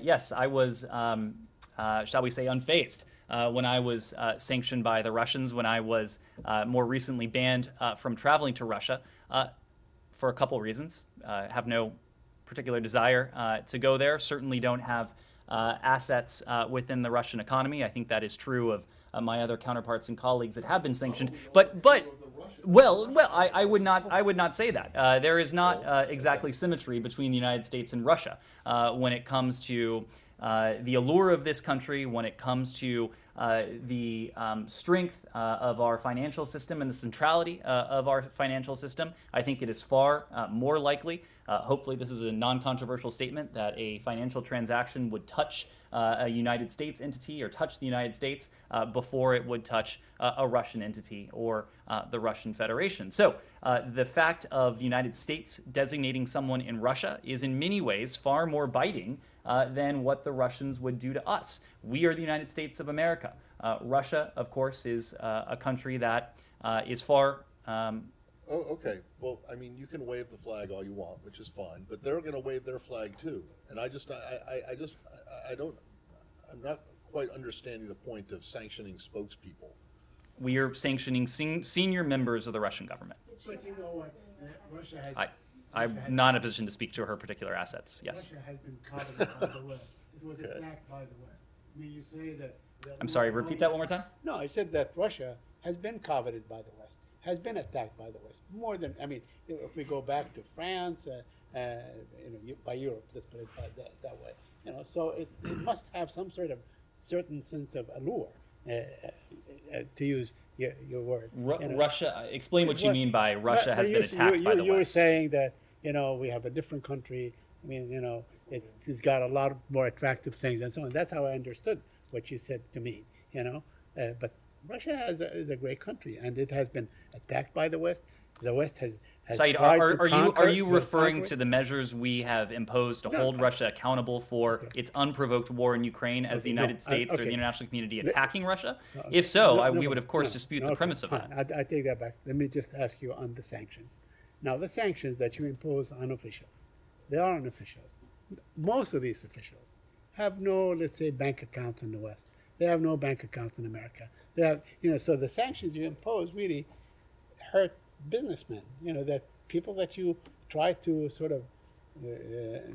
Yes, I was, shall we say, unfazed when I was sanctioned by the Russians, when I was more recently banned from traveling to Russia for a couple reasons. Have no particular desire to go there, certainly don't have assets within the Russian economy. I think that is true of my other counterparts and colleagues that have been sanctioned. But I would not say that. There is not exactly symmetry between the United States and Russia when it comes to the allure of this country, when it comes to the strength of our financial system and the centrality of our financial system. I think it is far more likely, hopefully this is a non-controversial statement, that a financial transaction would touch a United States entity or touch the United States before it would touch a Russian entity or the Russian Federation. So the fact of the United States designating someone in Russia is in many ways far more biting than what the Russians would do to us. We are the United States of America. Russia, of course, is a country that is far... Oh, okay. Well, I mean, you can wave the flag all you want, which is fine, but they're going to wave their flag too. And I'm not quite understanding the point of sanctioning spokespeople. We are sanctioning senior members of the Russian government. But you know what? Russia has... I'm not in a position to speak to her particular assets. Yes. Russia has been coveted by the West. It was attacked by the West. I mean, you say that... I'm sorry, repeat that one more time? No, I said that Russia has been coveted by the West, has been attacked by the West. More than, I mean, if we go back to France, by Europe, let's put it that way. You know, so it must have some sort of certain sense of allure, to use your word. Russia, explain what you mean by Russia has been attacked by the West. You were saying that, you know, we have a different country. I mean, you know, it's got a lot more attractive things and so on. That's how I understood what you said to me, you know. But Russia is a great country, and it has been attacked by the West. The West has Said, are you referring to the measures we have imposed to hold Russia accountable for its unprovoked war in Ukraine as the United States or the international community attacking Russia? If so, we would of course dispute the premise of that. I take that back. Let me just ask you on the sanctions. Now, the sanctions that you impose on officials, they are on officials. Most of these officials have no, let's say, bank accounts in the West. They have no bank accounts in America. They have, you know, so the sanctions you impose really hurt businessmen, you know, that people that you try to sort of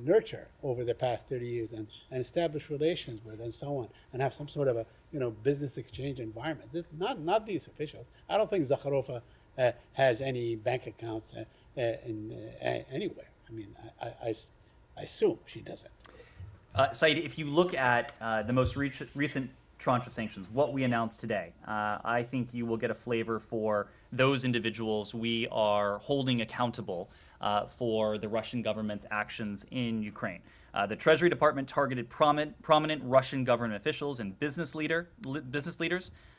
nurture over the past 30 years and establish relations with and so on, and have some sort of a, you know, business exchange environment. Not these officials. I don't think Zakharova has any bank accounts anywhere. I mean, I assume she doesn't. Said, if you look at the most recent tranche of sanctions, what we announced today, I think you will get a flavor for those individuals we are holding accountable for the Russian government's actions in Ukraine. The Treasury Department targeted prominent Russian government officials and business leaders,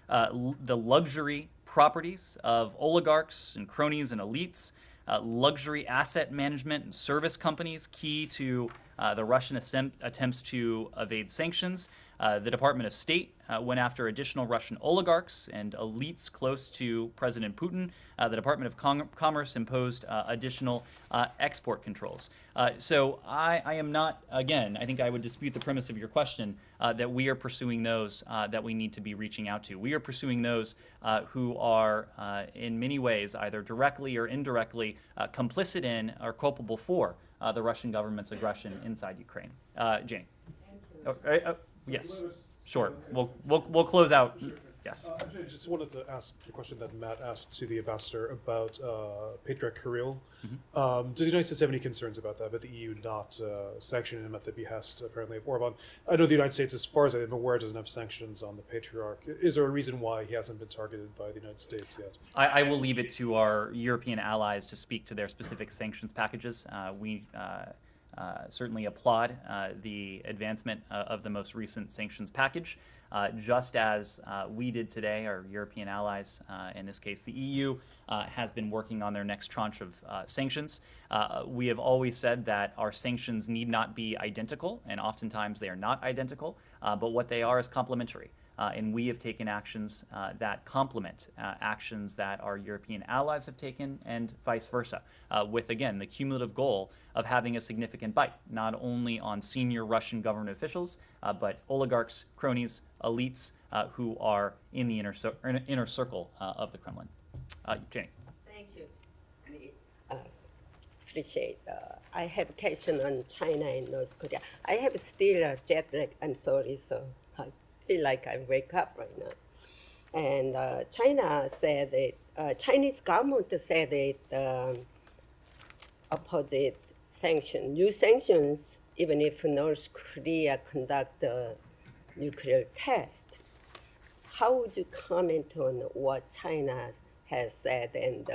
the luxury properties of oligarchs and cronies and elites, luxury asset management and service companies key to the Russian attempts to evade sanctions. The Department of State went after additional Russian oligarchs and elites close to President Putin. The Department of Commerce imposed additional export controls. So I am not, again, I think I would dispute the premise of your question that we are pursuing those that we need to be reaching out to. We are pursuing those who are in many ways either directly or indirectly complicit in or culpable for the Russian government's aggression inside Ukraine. Jane. Thank you. Yes, sure. We'll close out. Yes. I just wanted to ask the question that Matt asked to the ambassador about Patriarch Kirill. Does the United States have any concerns about that, about the EU not sanctioning him at the behest, apparently, of Orban? I know the United States, as far as I'm aware, doesn't have sanctions on the Patriarch. Is there a reason why he hasn't been targeted by the United States yet? I will leave it to our European allies to speak to their specific sanctions packages. We certainly applaud the advancement of the most recent sanctions package. Just as we did today, our European allies, in this case the EU, has been working on their next tranche of sanctions. We have always said that our sanctions need not be identical, and oftentimes they are not identical, but what they are is complementary. And we have taken actions that complement actions that our European allies have taken, and vice versa, with, again, the cumulative goal of having a significant bite, not only on senior Russian government officials, but oligarchs, cronies, elites who are in the inner circle of the Kremlin. Jenny. Thank you. Appreciate. I have a question on China and North Korea. I have still a jet lag. I'm sorry, so I feel like I wake up right now. And China said that Chinese government said that opposite new sanctions, even if North Korea conduct a nuclear test. How would you comment on what China has said and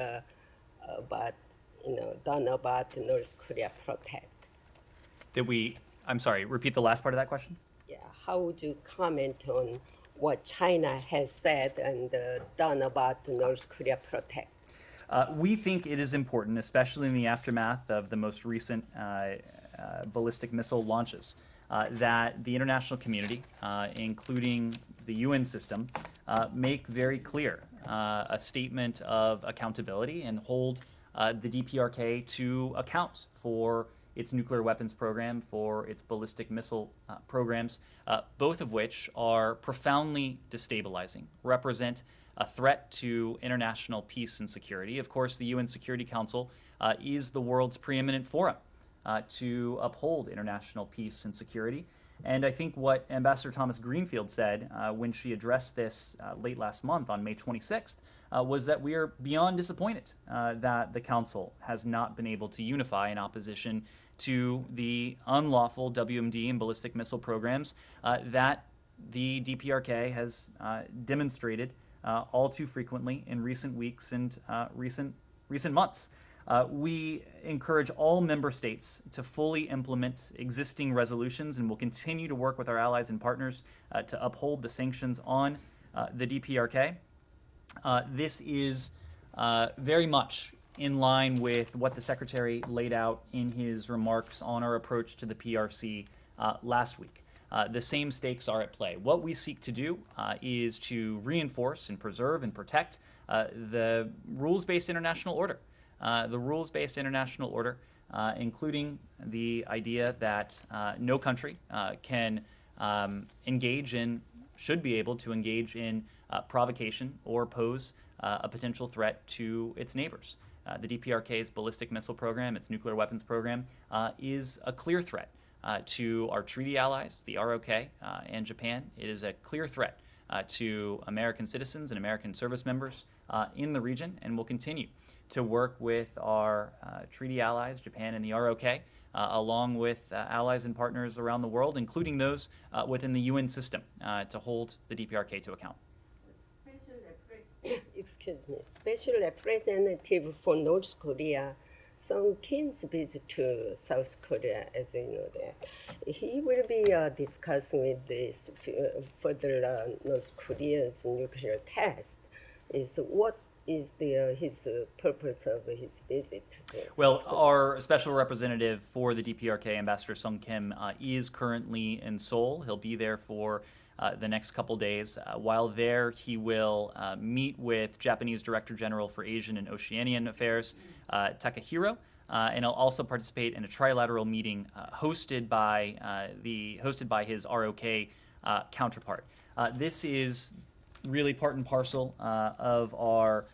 done about North Korea protect? I'm sorry, repeat the last part of that question? Yeah, how would you comment on what China has said and done about North Korea protect? We think it is important, especially in the aftermath of the most recent ballistic missile launches, that the international community, including the UN system, make very clear a statement of accountability and hold the DPRK to account for its nuclear weapons program, for its ballistic missile programs, both of which are profoundly destabilizing, represent a threat to international peace and security. Of course, the UN Security Council is the world's preeminent forum to uphold international peace and security. And I think what Ambassador Thomas Greenfield said when she addressed this late last month on May 26th was that we are beyond disappointed that the Council has not been able to unify in opposition to the unlawful WMD and ballistic missile programs that the DPRK has demonstrated all too frequently in recent weeks and recent months. We encourage all member states to fully implement existing resolutions, and will continue to work with our allies and partners to uphold the sanctions on the DPRK. This is very much in line with what the Secretary laid out in his remarks on our approach to the PRC last week. The same stakes are at play. What we seek to do is to reinforce and preserve and protect the rules-based international order. Including the idea that no country can engage in, should be able to engage in provocation or pose a potential threat to its neighbors. The DPRK's ballistic missile program, its nuclear weapons program, is a clear threat to our treaty allies, the ROK and Japan. It is a clear threat to American citizens and American service members in the region, and will continue to work with our treaty allies, Japan and the ROK, along with allies and partners around the world, including those within the UN system, to hold the DPRK to account. Special representative for North Korea, Sung Kim's visit to South Korea, as you know that. He will be discussing with this further North Korea's nuclear test. What is his purpose of his visit? Well, our special representative for the DPRK, Ambassador Sung Kim, is currently in Seoul. He'll be there for the next couple days. While there, he will meet with Japanese Director General for Asian and Oceanian Affairs, Takahiro, and he'll also participate in a trilateral meeting hosted by his ROK counterpart. This is really part and parcel of our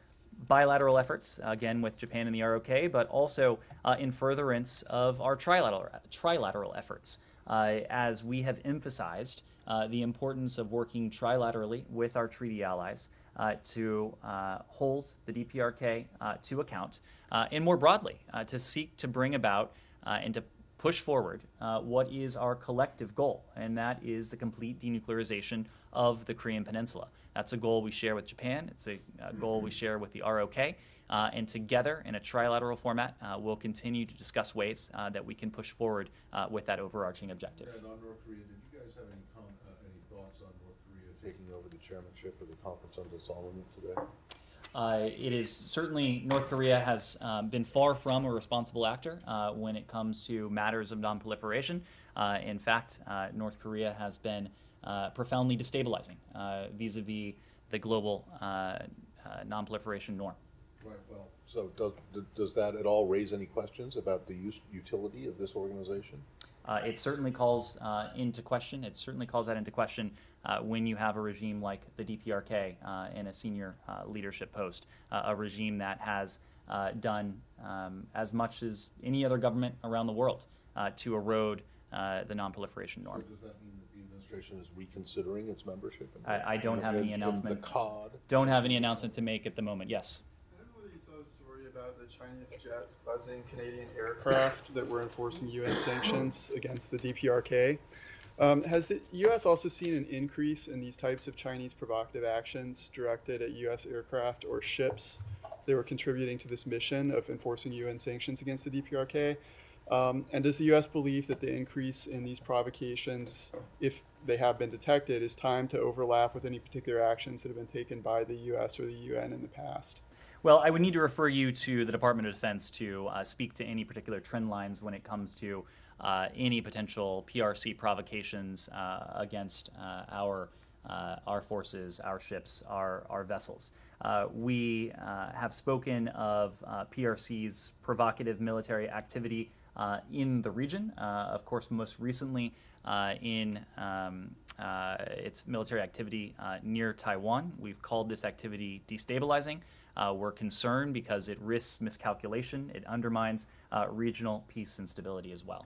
bilateral efforts, again with Japan and the ROK, but also in furtherance of our trilateral efforts. as we have emphasized the importance of working trilaterally with our treaty allies to hold the DPRK to account, and more broadly, to seek to bring about and to push forward what is our collective goal, and that is the complete denuclearization of the Korean Peninsula. That's a goal we share with Japan. It's a goal we share with the ROK. And together, in a trilateral format, we'll continue to discuss ways that we can push forward with that overarching objective. And on North Korea, did you guys have any thoughts on North Korea taking over the chairmanship of the Conference on Disarmament today? It is certainly, North Korea has been far from a responsible actor when it comes to matters of nonproliferation. In fact, North Korea has been profoundly destabilizing vis-a-vis the global nonproliferation norm. Right. Well, so does that at all raise any questions about the utility of this organization? It certainly calls into question. It certainly calls that into question when you have a regime like the DPRK in a senior leadership post, a regime that has done as much as any other government around the world to erode the nonproliferation norm. So does that mean that the administration is reconsidering its membership? I don't have any announcement. In the COD? Don't have any announcement to make at the moment. Yes. You saw a story about the Chinese jets buzzing Canadian aircraft that were enforcing UN sanctions against the DPRK. Has the U.S. also seen an increase in these types of Chinese provocative actions directed at U.S. aircraft or ships that were contributing to this mission of enforcing UN sanctions against the DPRK? And does the U.S. believe that the increase in these provocations, if they have been detected, is timed to overlap with any particular actions that have been taken by the U.S. or the UN in the past? Well, I would need to refer you to the Department of Defense to speak to any particular trend lines when it comes to any potential PRC provocations against our forces, our ships, our vessels. We have spoken of PRC's provocative military activity in the region, of course, most recently in its military activity near Taiwan. We've called this activity destabilizing. We're concerned because it risks miscalculation. It undermines regional peace and stability as well.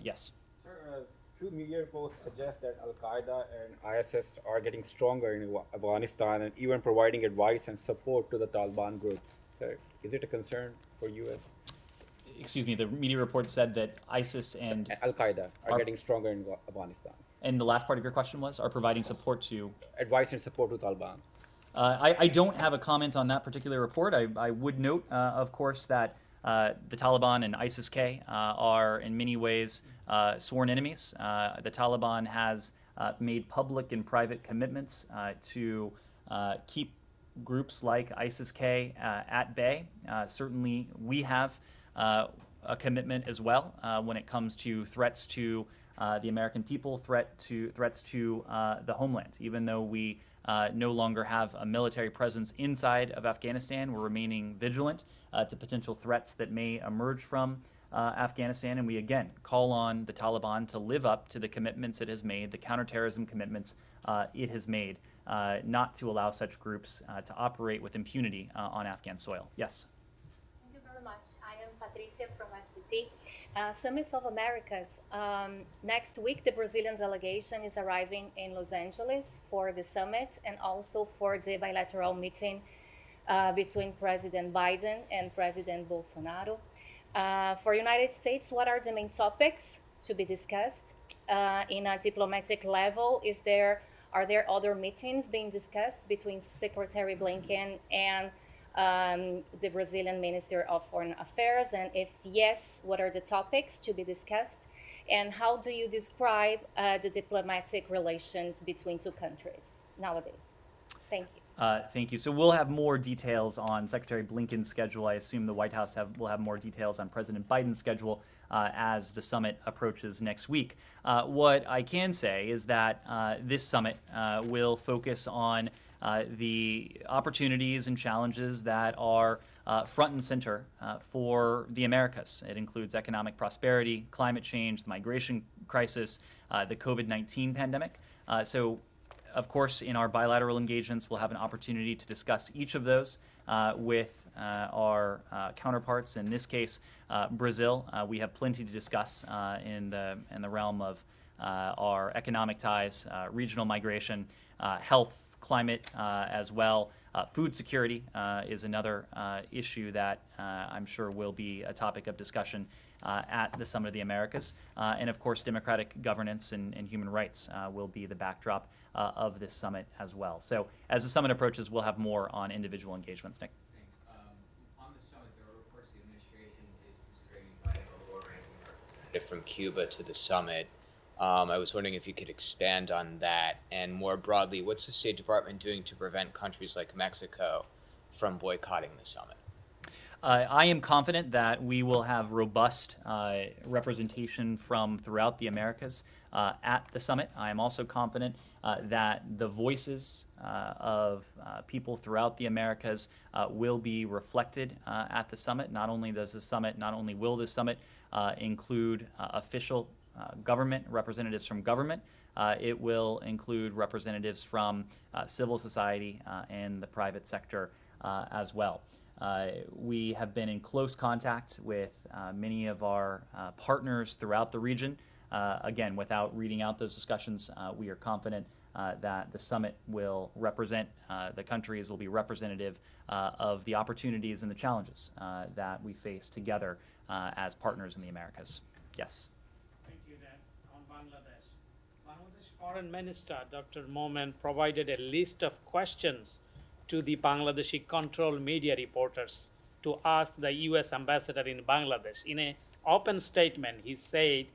Yes? Sir, few media reports suggest that Al-Qaeda and ISIS are getting stronger in Afghanistan and even providing advice and support to the Taliban groups. So is it a concern for U.S.? Excuse me, the media report said that ISIS and Al-Qaeda are getting stronger in Afghanistan. And the last part of your question was, are providing support to? Advice and support to Taliban. I don't have a comment on that particular report. I would note, of course, that the Taliban and ISIS-K are in many ways sworn enemies. The Taliban has made public and private commitments to keep groups like ISIS-K at bay. Certainly, we have a commitment as well when it comes to threats to the American people, threats to the homeland. Even though we no longer have a military presence inside of Afghanistan, we're remaining vigilant to potential threats that may emerge from Afghanistan, and we again call on the Taliban to live up to the commitments it has made, the counterterrorism commitments it has made, not to allow such groups to operate with impunity on Afghan soil. Yes? Thank you very much. I am Patricia from SBT. Summit of Americas. Next week, the Brazilian delegation is arriving in Los Angeles for the summit and also for the bilateral meeting between President Biden and President Bolsonaro. For United States, what are the main topics to be discussed? In a diplomatic level, are there other meetings being discussed between Secretary Blinken and the Brazilian Minister of Foreign Affairs? And if yes, what are the topics to be discussed? And how do you describe the diplomatic relations between two countries nowadays? Thank you. Thank you. So we'll have more details on Secretary Blinken's schedule. I assume the White House will have more details on President Biden's schedule as the summit approaches next week. What I can say is that this summit will focus on the opportunities and challenges that are front and center for the Americas. It includes economic prosperity, climate change, the migration crisis, the COVID-19 pandemic. So, of course, in our bilateral engagements, we'll have an opportunity to discuss each of those with our counterparts. In this case, Brazil. We have plenty to discuss in the realm of our economic ties, regional migration, health, climate as well. Food security is another issue that I'm sure will be a topic of discussion at the Summit of the Americas. And of course, democratic governance and human rights will be the backdrop of this summit as well. So as the summit approaches, we'll have more on individual engagements. Nick. On the summit, there are reports the administration is considering inviting a lower-ranking representative from Cuba to the summit. I was wondering if you could expand on that, and more broadly, what's the State Department doing to prevent countries like Mexico from boycotting the summit? I am confident that we will have robust representation from throughout the Americas at the summit. I am also confident that the voices of people throughout the Americas will be reflected at the summit. Not only will the summit include official government, representatives from government, it will include representatives from civil society and the private sector as well. We have been in close contact with many of our partners throughout the region. Again, without reading out those discussions, we are confident that the summit will represent the countries, will be representative of the opportunities and the challenges that we face together as partners in the Americas. Yes. Thank you, Dan. On Bangladesh. Bangladesh Foreign Minister Dr. Momen provided a list of questions to the Bangladeshi control media reporters to ask the U.S. ambassador in Bangladesh. In an open statement, he said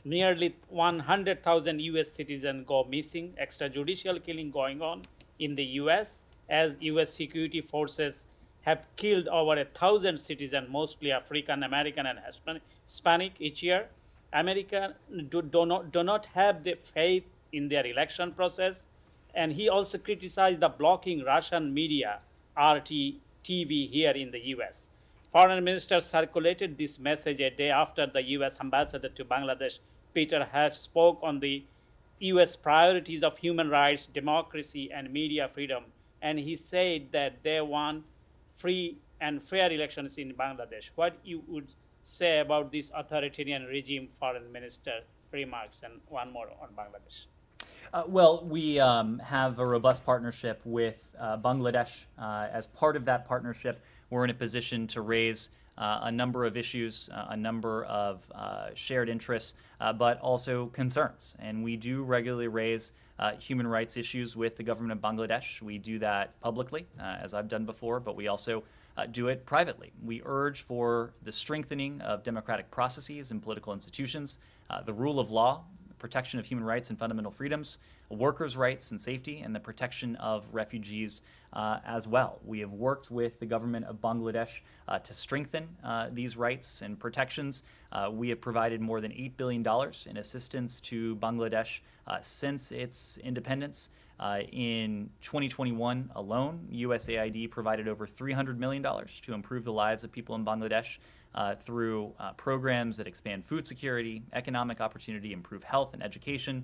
nearly 100,000 U.S. citizens go missing, extrajudicial killing going on in the U.S. as U.S. security forces have killed over 1,000 citizens, mostly African American and Hispanic each year. America do not have the faith in their election process. And he also criticized the blocking Russian media, RT TV, here in the U.S. Foreign Minister circulated this message a day after the U.S. ambassador to Bangladesh, Peter Hatch, spoke on the U.S. priorities of human rights, democracy, and media freedom. And he said that they want free and fair elections in Bangladesh. What you would say about this authoritarian regime, Foreign Minister remarks, and one more on Bangladesh? Well, we have a robust partnership with Bangladesh. As part of that partnership, we're in a position to raise a number of issues, a number of shared interests, but also concerns. And we do regularly raise human rights issues with the government of Bangladesh. We do that publicly, as I've done before, but we also do it privately. We urge for the strengthening of democratic processes and political institutions, the rule of law, protection of human rights and fundamental freedoms, workers' rights and safety, and the protection of refugees as well. We have worked with the government of Bangladesh to strengthen these rights and protections. We have provided more than $8 billion in assistance to Bangladesh since its independence. In 2021 alone, USAID provided over $300 million to improve the lives of people in Bangladesh through programs that expand food security, economic opportunity, improve health and education,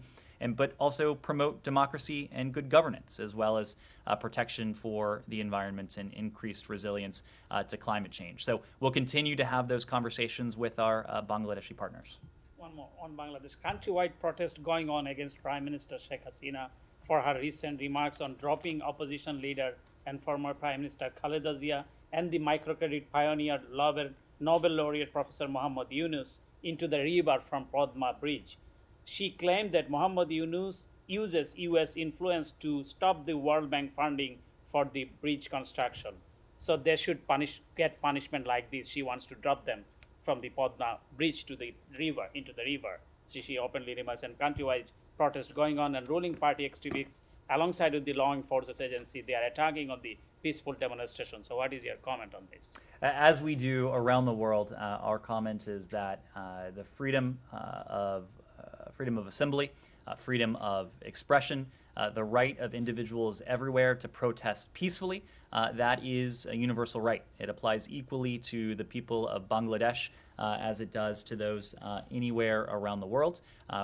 but also promote democracy and good governance, as well as protection for the environment and increased resilience to climate change. So we'll continue to have those conversations with our Bangladeshi partners. One more on Bangladesh. Countrywide protest going on against Prime Minister Sheikh Hasina for her recent remarks on dropping opposition leader and former Prime Minister Khaleda Zia and the microcredit pioneer Nobel laureate Professor Muhammad Yunus into the river from Padma Bridge. She claimed that Muhammad Yunus uses U.S. influence to stop the World Bank funding for the bridge construction. So they should get punishment like this. She wants to drop them from the Padma Bridge to the river, into the river. So she openly remarks, and countrywide protest going on, and ruling party activists alongside with the law enforcement agency, they are attacking on the peaceful demonstration. So what is your comment on this? As we do around the world, our comment is that the freedom of assembly, freedom of expression the right of individuals everywhere to protest peacefully. That is a universal right. It applies equally to the people of Bangladesh as it does to those anywhere around the world.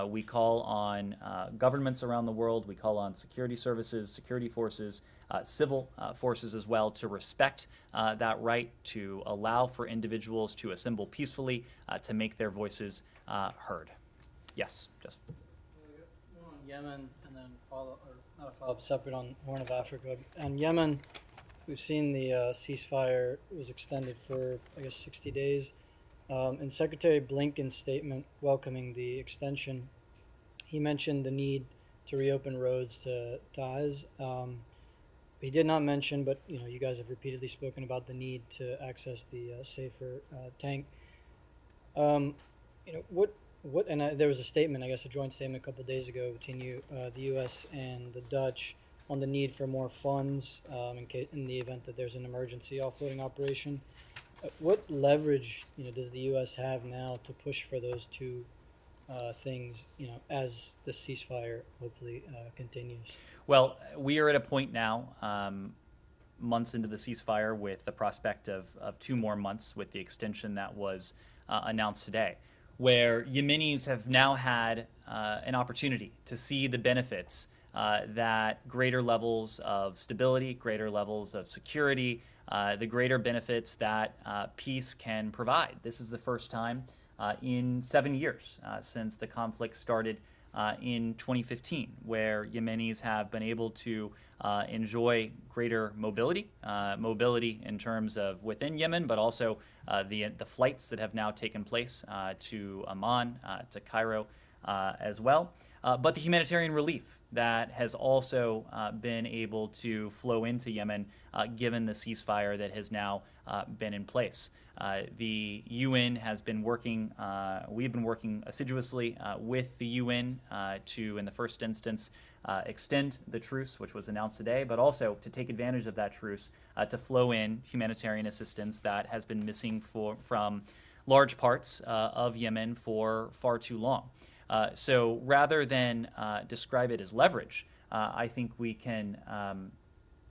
We call on governments around the world, we call on security services, security forces, civil forces as well to respect that right, to allow for individuals to assemble peacefully, to make their voices heard. Yes, just. One on Yemen, and then not a follow-up, separate on Horn of Africa. On Yemen, we've seen the ceasefire was extended for, I guess, 60 days. In Secretary Blinken's statement welcoming the extension, he mentioned the need to reopen roads to Taiz. He did not mention, but you guys have repeatedly spoken about the need to access the safer tank. There was a statement, I guess, a joint statement a couple of days ago between the U.S. and the Dutch on the need for more funds in the event that there's an emergency offloading operation. What leverage, does the U.S. have now to push for those two things, as the ceasefire hopefully continues? Well, we are at a point now, months into the ceasefire, with the prospect of 2 more months with the extension that was announced today, where Yemenis have now had an opportunity to see the benefits that greater levels of stability, greater levels of security, the greater benefits that peace can provide. This is the first time in 7 years since the conflict started in 2015, where Yemenis have been able to enjoy greater mobility, mobility in terms of within Yemen, but also the flights that have now taken place to Amman, to Cairo as well, but the humanitarian relief that has also been able to flow into Yemen given the ceasefire that has now been in place. The UN has been working, we've been working assiduously with the UN to, in the first instance, extend the truce, which was announced today, but also to take advantage of that truce to flow in humanitarian assistance that has been missing from large parts of Yemen for far too long. So rather than describe it as leverage, I think we can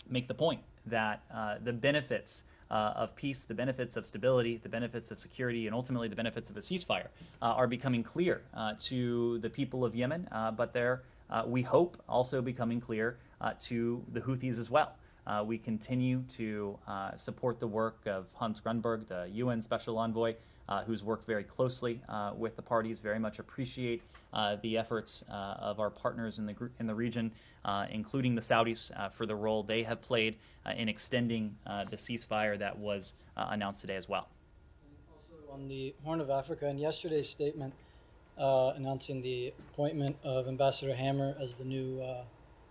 make the point that the benefits of peace, the benefits of stability, the benefits of security, and ultimately the benefits of a ceasefire are becoming clear to the people of Yemen, but they're, we hope, also becoming clear to the Houthis as well. We continue to support the work of Hans Grunberg, the UN Special Envoy, who's worked very closely with the parties, very much appreciate the efforts of our partners in the region, including the Saudis, for the role they have played in extending the ceasefire that was announced today as well. Also on the Horn of Africa, in yesterday's statement announcing the appointment of Ambassador Hammer as the new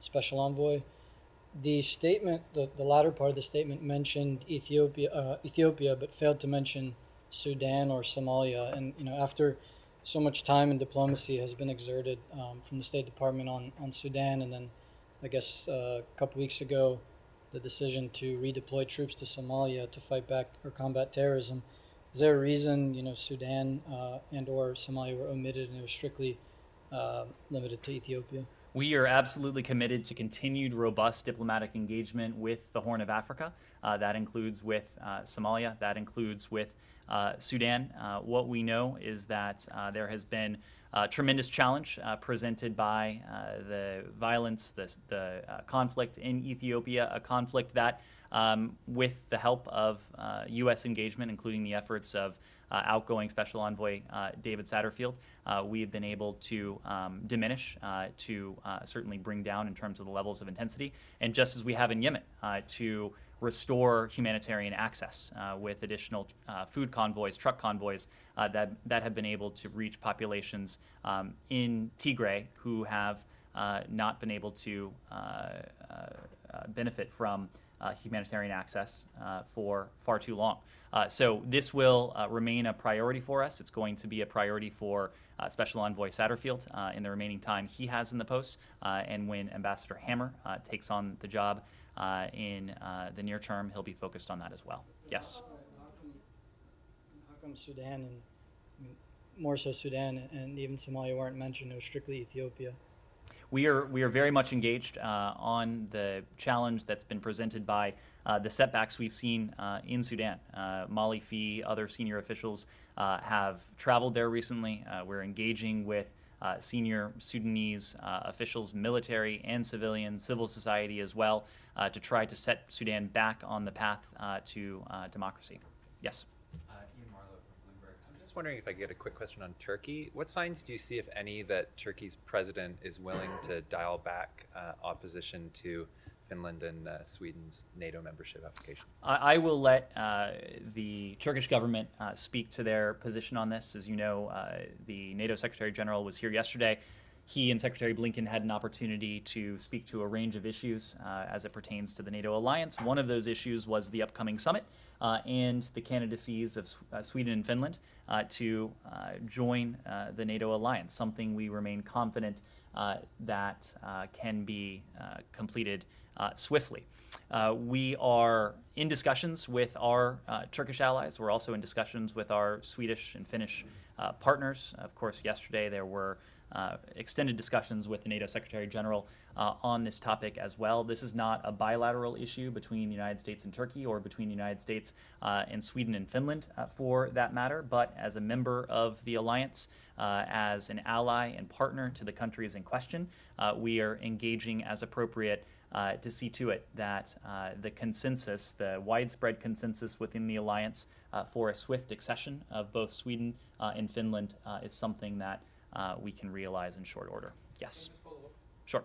Special Envoy, the statement, the latter part of the statement mentioned Ethiopia, but failed to mention Sudan or Somalia. And after so much time and diplomacy has been exerted from the State Department on Sudan, and then I guess a couple weeks ago the decision to redeploy troops to Somalia to fight back or combat terrorism, is there a reason Sudan and or Somalia were omitted and it was strictly limited to Ethiopia? We are absolutely committed to continued robust diplomatic engagement with the Horn of Africa. That includes with Somalia, that includes with Sudan. What we know is that there has been a tremendous challenge presented by the violence, the conflict in Ethiopia, a conflict that, with the help of U.S. engagement, including the efforts of outgoing Special Envoy David Satterfield, we have been able to diminish, to certainly bring down in terms of the levels of intensity, and just as we have in Yemen, to restore humanitarian access with additional food convoys, truck convoys that have been able to reach populations in Tigray who have not been able to benefit from humanitarian access for far too long. So this will remain a priority for us. It's going to be a priority for Special Envoy Satterfield in the remaining time he has in the post, and when Ambassador Hammer takes on the job in the near term, he'll be focused on that as well. Yes? How come Sudan and more so Sudan and even Somalia weren't mentioned? It was strictly Ethiopia. we are very much engaged on the challenge that's been presented by the setbacks we've seen in Sudan. Molly Fee, other senior officials have traveled there recently. We're engaging with senior Sudanese officials, military and civilian, civil society as well, to try to set Sudan back on the path to democracy. Yes. Ian Marlowe from Bloomberg. I'm just wondering if I could get a quick question on Turkey. What signs do you see, if any, that Turkey's president is willing to dial back opposition to Finland and Sweden's NATO membership applications? I will let the Turkish government speak to their position on this. As you know, the NATO Secretary General was here yesterday. He and Secretary Blinken had an opportunity to speak to a range of issues as it pertains to the NATO alliance. One of those issues was the upcoming summit and the candidacies of Sweden and Finland to join the NATO alliance, something we remain confident that can be completed swiftly. We are in discussions with our Turkish allies. We're also in discussions with our Swedish and Finnish partners. Of course, yesterday there were extended discussions with the NATO Secretary General on this topic as well. This is not a bilateral issue between the United States and Turkey, or between the United States and Sweden and Finland for that matter, but as a member of the alliance, as an ally and partner to the countries in question, we are engaging as appropriate to see to it that the consensus, the widespread consensus within the alliance for a swift accession of both Sweden and Finland is something that we can realize in short order. Yes. Sure.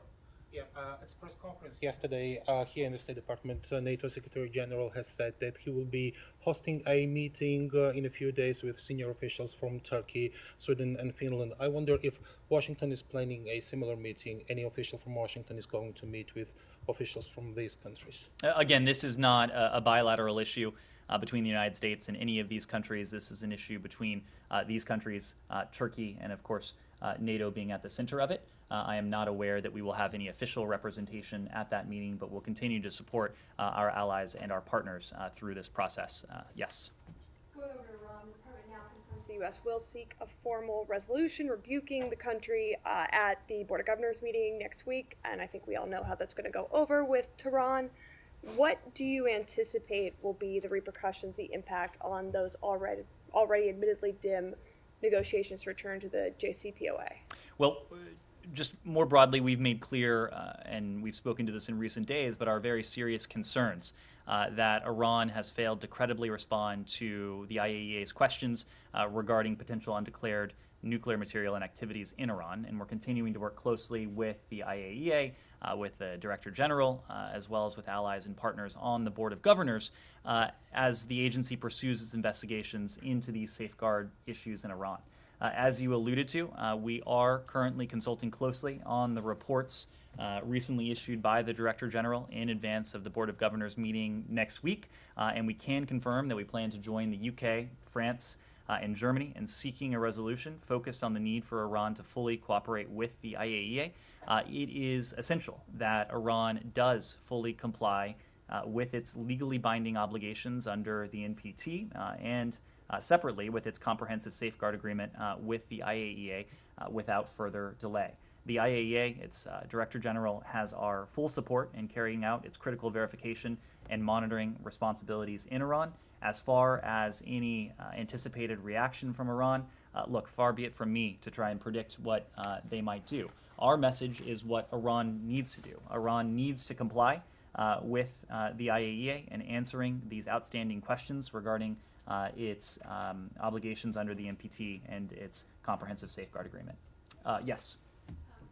Yeah, at a press conference yesterday here in the State Department, NATO Secretary General has said that he will be hosting a meeting in a few days with senior officials from Turkey, Sweden and Finland. I wonder if Washington is planning a similar meeting. Any official from Washington is going to meet with officials from these countries? Again, this is not a bilateral issue between the United States and any of these countries. This is an issue between these countries, Turkey, and of course NATO being at the center of it. I am not aware that we will have any official representation at that meeting, but we'll continue to support our allies and our partners through this process. Yes. Going over to Iran, the Department now confirms the U.S. will seek a formal resolution rebuking the country at the Board of Governors meeting next week, and I think we all know how that's going to go over with Tehran. What do you anticipate will be the repercussions, the impact on those already admittedly dim negotiations to return to the JCPOA? Well, just more broadly, we've made clear, and we've spoken to this in recent days, but our very serious concerns that Iran has failed to credibly respond to the IAEA's questions regarding potential undeclared nuclear material and activities in Iran. And we're continuing to work closely with the IAEA, with the Director General, as well as with allies and partners on the Board of Governors as the agency pursues its investigations into these safeguard issues in Iran. As you alluded to, we are currently consulting closely on the reports recently issued by the Director General in advance of the Board of Governors meeting next week, and we can confirm that we plan to join the UK, France, and Germany in seeking a resolution focused on the need for Iran to fully cooperate with the IAEA. It is essential that Iran does fully comply with its legally binding obligations under the NPT and separately with its comprehensive safeguard agreement with the IAEA without further delay. The IAEA, its Director General, has our full support in carrying out its critical verification and monitoring responsibilities in Iran. As far as any anticipated reaction from Iran, look, far be it from me to try and predict what they might do. Our message is what Iran needs to do. Iran needs to comply with the IAEA in answering these outstanding questions regarding its obligations under the NPT and its comprehensive safeguard agreement. Yes.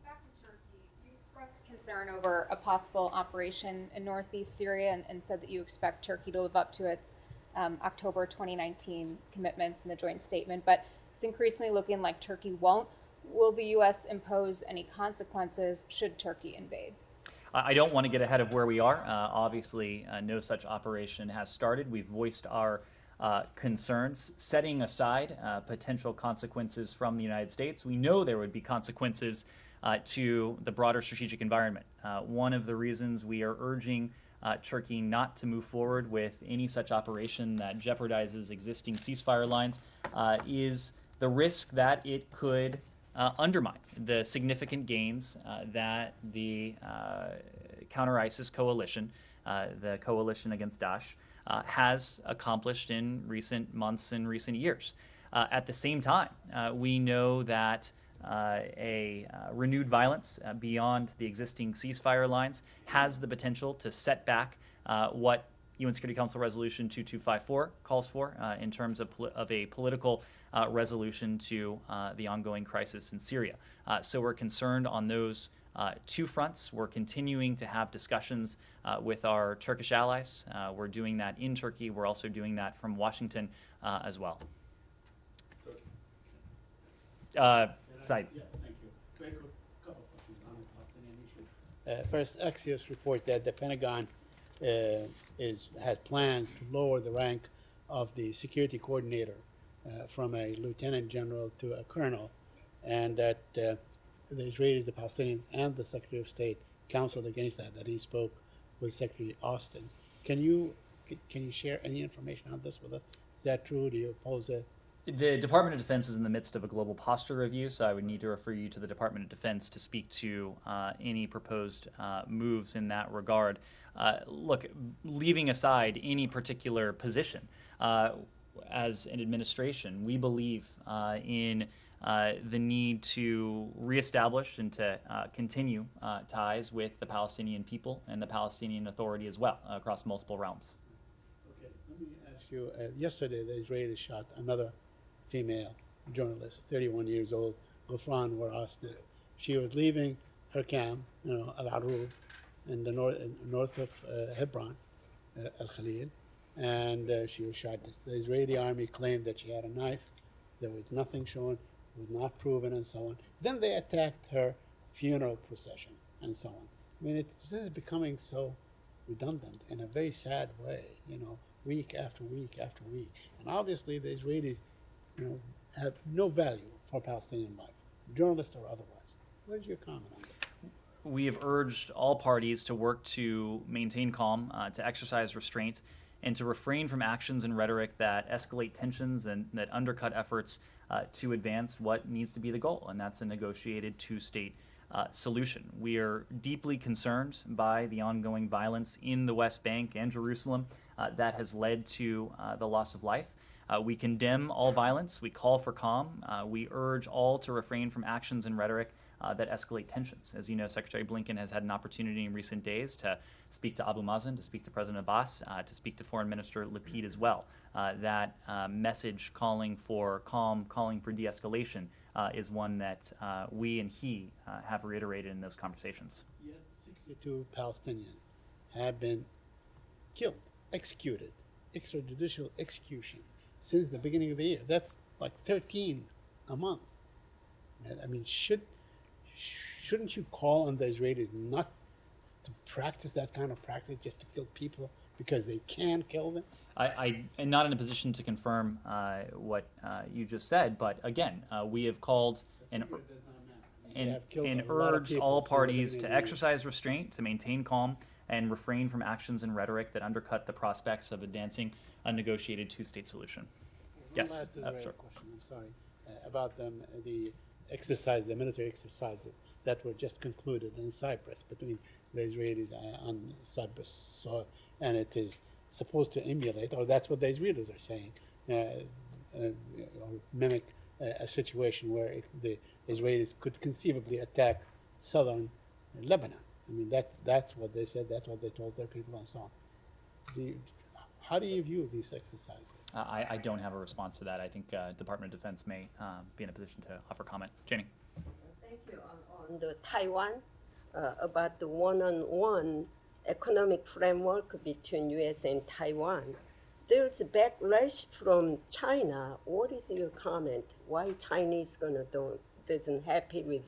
Back to Turkey, you expressed concern over a possible operation in northeast Syria and said that you expect Turkey to live up to its October 2019 commitments in the joint statement, but it's increasingly looking like Turkey won't. Will the U.S. impose any consequences should Turkey invade? I don't want to get ahead of where we are. Obviously, no such operation has started. We've voiced our concerns, setting aside potential consequences from the United States. We know there would be consequences to the broader strategic environment. One of the reasons we are urging Turkey not to move forward with any such operation that jeopardizes existing ceasefire lines is the risk that it could undermine the significant gains that the counter-ISIS coalition, the coalition against Daesh, has accomplished in recent months and recent years. At the same time, we know that renewed violence beyond the existing ceasefire lines has the potential to set back what UN Security Council Resolution 2254 calls for in terms of a political resolution to the ongoing crisis in Syria. So we're concerned on those two fronts. We're continuing to have discussions with our Turkish allies. We're doing that in Turkey. We're also doing that from Washington as well. Said. Yeah, thank you. Very quick, couple of questions on the Palestinian issue. First, Axios report that the Pentagon has plans to lower the rank of the security coordinator from a lieutenant general to a colonel, and that the Israelis, the Palestinians, and the Secretary of State counseled against that. That he spoke with Secretary Austin. Can you share any information on this with us? Is that true? Do you oppose it? The Department of Defense is in the midst of a global posture review, so I would need to refer you to the Department of Defense to speak to any proposed moves in that regard. Look, leaving aside any particular position, as an administration, we believe in the need to reestablish and to continue ties with the Palestinian people and the Palestinian Authority as well across multiple realms. Okay, let me ask you, yesterday the Israelis shot another female journalist, 31 years old, Ghufran Warasna. She was leaving her camp, Al-Arub, in the north of Hebron, Al-Khalil, and she was shot. The Israeli army claimed that she had a knife. There was nothing shown, was not proven, and so on. Then they attacked her funeral procession, and so on. I mean, this is becoming so redundant in a very sad way, week after week after week. And obviously the Israelis have no value for Palestinian life, journalists or otherwise. What is your comment on that? We have urged all parties to work to maintain calm, to exercise restraint, and to refrain from actions and rhetoric that escalate tensions and that undercut efforts to advance what needs to be the goal, and that's a negotiated two-state solution. We are deeply concerned by the ongoing violence in the West Bank and Jerusalem that has led to the loss of life. We condemn all violence. We call for calm. We urge all to refrain from actions and rhetoric that escalate tensions. As you know, Secretary Blinken has had an opportunity in recent days to speak to Abu Mazen, to speak to President Abbas, to speak to Foreign Minister Lapid as well. That message calling for calm, calling for de-escalation is one that we and he have reiterated in those conversations. Yet 62 Palestinians have been killed, executed, extrajudicial execution since the beginning of the year. That's like 13 a month. I mean, shouldn't you call on the Israelis not to practice that kind of practice, just to kill people because they can kill them? I am not in a position to confirm what you just said, but again, we have called and urged all parties to exercise restraint, to maintain calm, and refrain from actions and rhetoric that undercut the prospects of advancing a negotiated two-state solution. Yes, One last Israeli sure. question, I'm sorry, about the military exercises that were just concluded in Cyprus between the Israelis on Cyprus soil, and it is supposed to emulate, or that's what the Israelis are saying, or mimic a situation where the Israelis could conceivably attack southern Lebanon. I mean, that's what they said, that's what they told their people, and so on. How do you view these exercises? I don't have a response to that. I think Department of Defense may be in a position to offer comment. Janie. Thank you. On the Taiwan, about the one-on-one economic framework between U.S. and Taiwan, there's a backlash from China. What is your comment? Why Chinese doesn't happy with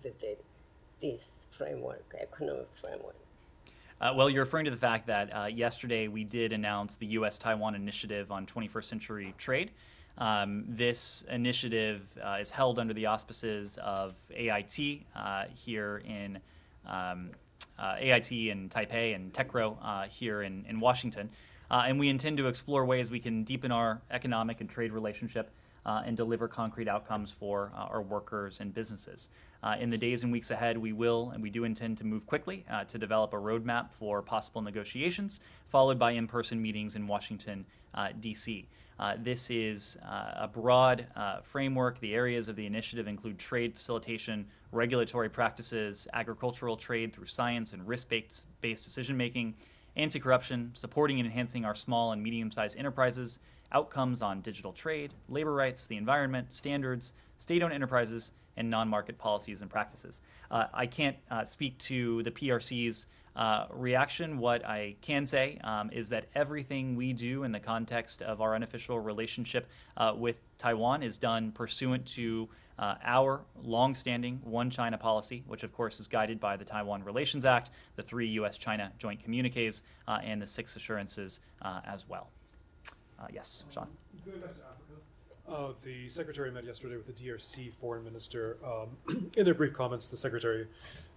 this framework, economic framework? Well, you're referring to the fact that yesterday we did announce the U.S.-Taiwan Initiative on 21st Century Trade. This initiative is held under the auspices of AIT here in AIT in Taipei and TECRO here in Washington. And we intend to explore ways we can deepen our economic and trade relationship and deliver concrete outcomes for our workers and businesses. In the days and weeks ahead, we will and we do intend to move quickly to develop a roadmap for possible negotiations, followed by in-person meetings in Washington, D.C. This is a broad framework. The areas of the initiative include trade facilitation, regulatory practices, agricultural trade through science and risk-based decision-making, anti-corruption, supporting and enhancing our small and medium-sized enterprises, outcomes on digital trade, labor rights, the environment, standards, state-owned enterprises, and non-market policies and practices. I can't speak to the PRC's reaction. What I can say is that everything we do in the context of our unofficial relationship with Taiwan is done pursuant to our long-standing One China policy, which of course is guided by the Taiwan Relations Act, the 3 U.S.-China joint communiques, and the 6 assurances as well. Yes, Sean. Going back to Africa, the Secretary met yesterday with the DRC Foreign Minister. In their brief comments, the Secretary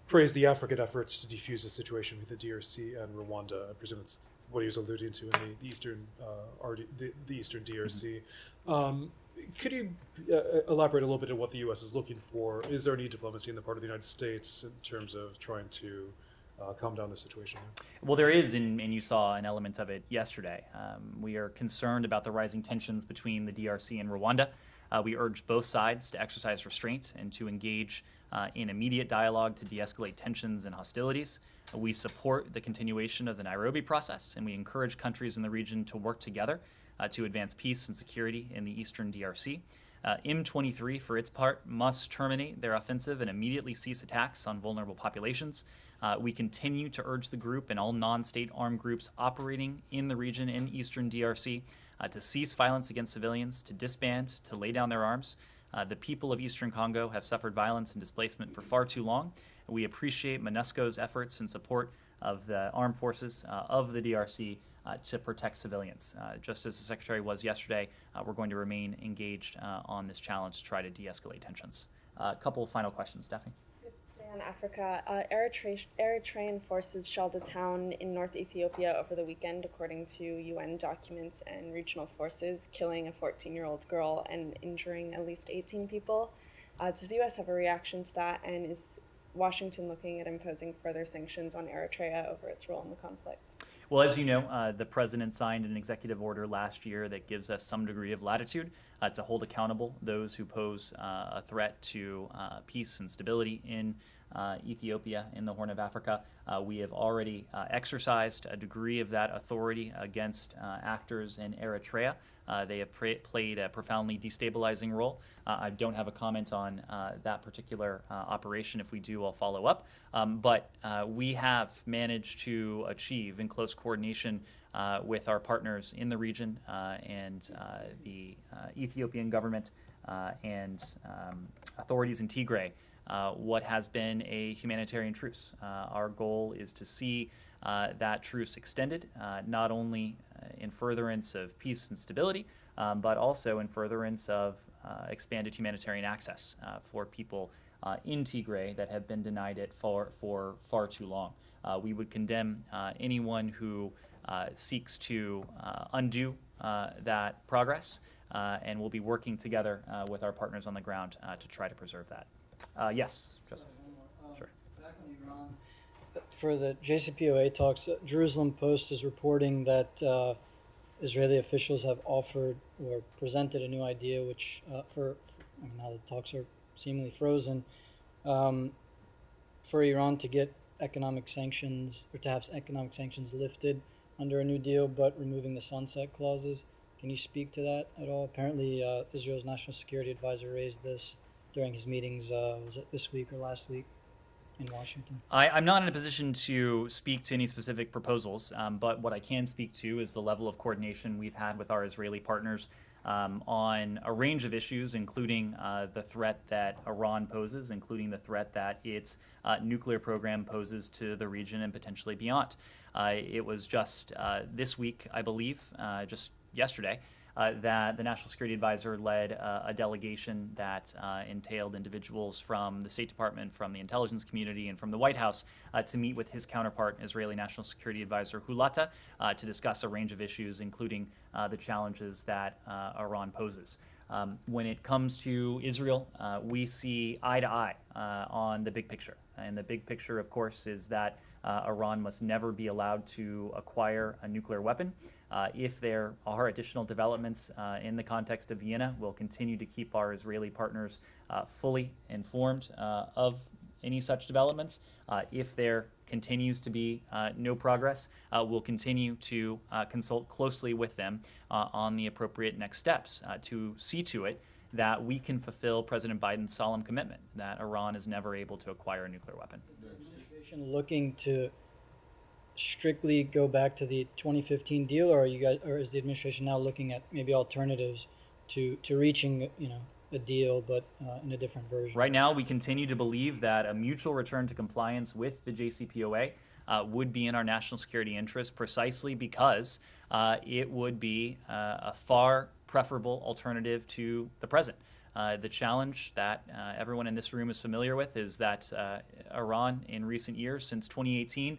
praised the African efforts to defuse the situation with the DRC and Rwanda. I presume that's what he was alluding to in the eastern DRC. Could you elaborate a little bit on what the U.S. is looking for? Is there any diplomacy on the part of the United States in terms of trying to calm down the situation? Well, there is, and you saw an element of it yesterday. We are concerned about the rising tensions between the DRC and Rwanda. We urge both sides to exercise restraint and to engage in immediate dialogue to de-escalate tensions and hostilities. We support the continuation of the Nairobi process, and we encourage countries in the region to work together to advance peace and security in the eastern DRC. M23, for its part, must terminate their offensive and immediately cease attacks on vulnerable populations. We continue to urge the group and all non-state armed groups operating in the region in eastern DRC to cease violence against civilians, to disband, to lay down their arms. The people of Eastern Congo have suffered violence and displacement for far too long. We appreciate MONUSCO's efforts in support of the armed forces of the DRC to protect civilians. Just as the Secretary was yesterday, we're going to remain engaged on this challenge to try to de-escalate tensions. A couple of final questions, Daphne. Stay on Africa. Eritrean forces shelled a town in North Ethiopia over the weekend, according to UN documents and regional forces, killing a 14-year-old girl and injuring at least 18 people. Does the U.S. have a reaction to that, and is Washington looking at imposing further sanctions on Eritrea over its role in the conflict? Well, as you know, the president signed an executive order last year that gives us some degree of latitude to hold accountable those who pose a threat to peace and stability in Ethiopia, in the Horn of Africa. We have already exercised a degree of that authority against actors in Eritrea. They have played a profoundly destabilizing role. I don't have a comment on that particular operation. If we do, I'll follow up. But we have managed to achieve, in close coordination with our partners in the region and the Ethiopian government and authorities in Tigray, what has been a humanitarian truce. Our goal is to see that truce extended, not only in furtherance of peace and stability, but also in furtherance of expanded humanitarian access for people in Tigray that have been denied it for far too long. We would condemn anyone who seeks to undo that progress, and we'll be working together with our partners on the ground to try to preserve that. Yes, Joseph. Sure. Back on Iran, for the JCPOA talks, Jerusalem Post is reporting that Israeli officials have offered or presented a new idea, which for now the talks are seemingly frozen, for Iran to get economic sanctions or to have economic sanctions lifted under a new deal, but removing the sunset clauses. Can you speak to that at all? Apparently, Israel's national security advisor raised this during his meetings, was it this week or last week in Washington? I'm not in a position to speak to any specific proposals, but what I can speak to is the level of coordination we've had with our Israeli partners on a range of issues, including the threat that Iran poses, including the threat that its nuclear program poses to the region and potentially beyond. It was just this week, I believe, just yesterday, that the National Security Advisor led a delegation that entailed individuals from the State Department, from the intelligence community, and from the White House to meet with his counterpart, Israeli National Security Advisor Hulata, to discuss a range of issues, including the challenges that Iran poses. When it comes to Israel, we see eye to eye on the big picture. And the big picture, of course, is that Iran must never be allowed to acquire a nuclear weapon. If there are additional developments in the context of Vienna, we'll continue to keep our Israeli partners fully informed of any such developments. If there continues to be no progress, we'll continue to consult closely with them on the appropriate next steps to see to it that we can fulfill President Biden's solemn commitment that Iran is never able to acquire a nuclear weapon. Is the administration looking to strictly go back to the 2015 deal, or is the administration now looking at maybe alternatives to reaching, a deal, but in a different version? Right now, we continue to believe that a mutual return to compliance with the JCPOA would be in our national security interest, precisely because it would be a far preferable alternative to the present. The challenge that everyone in this room is familiar with is that Iran, in recent years, since 2018,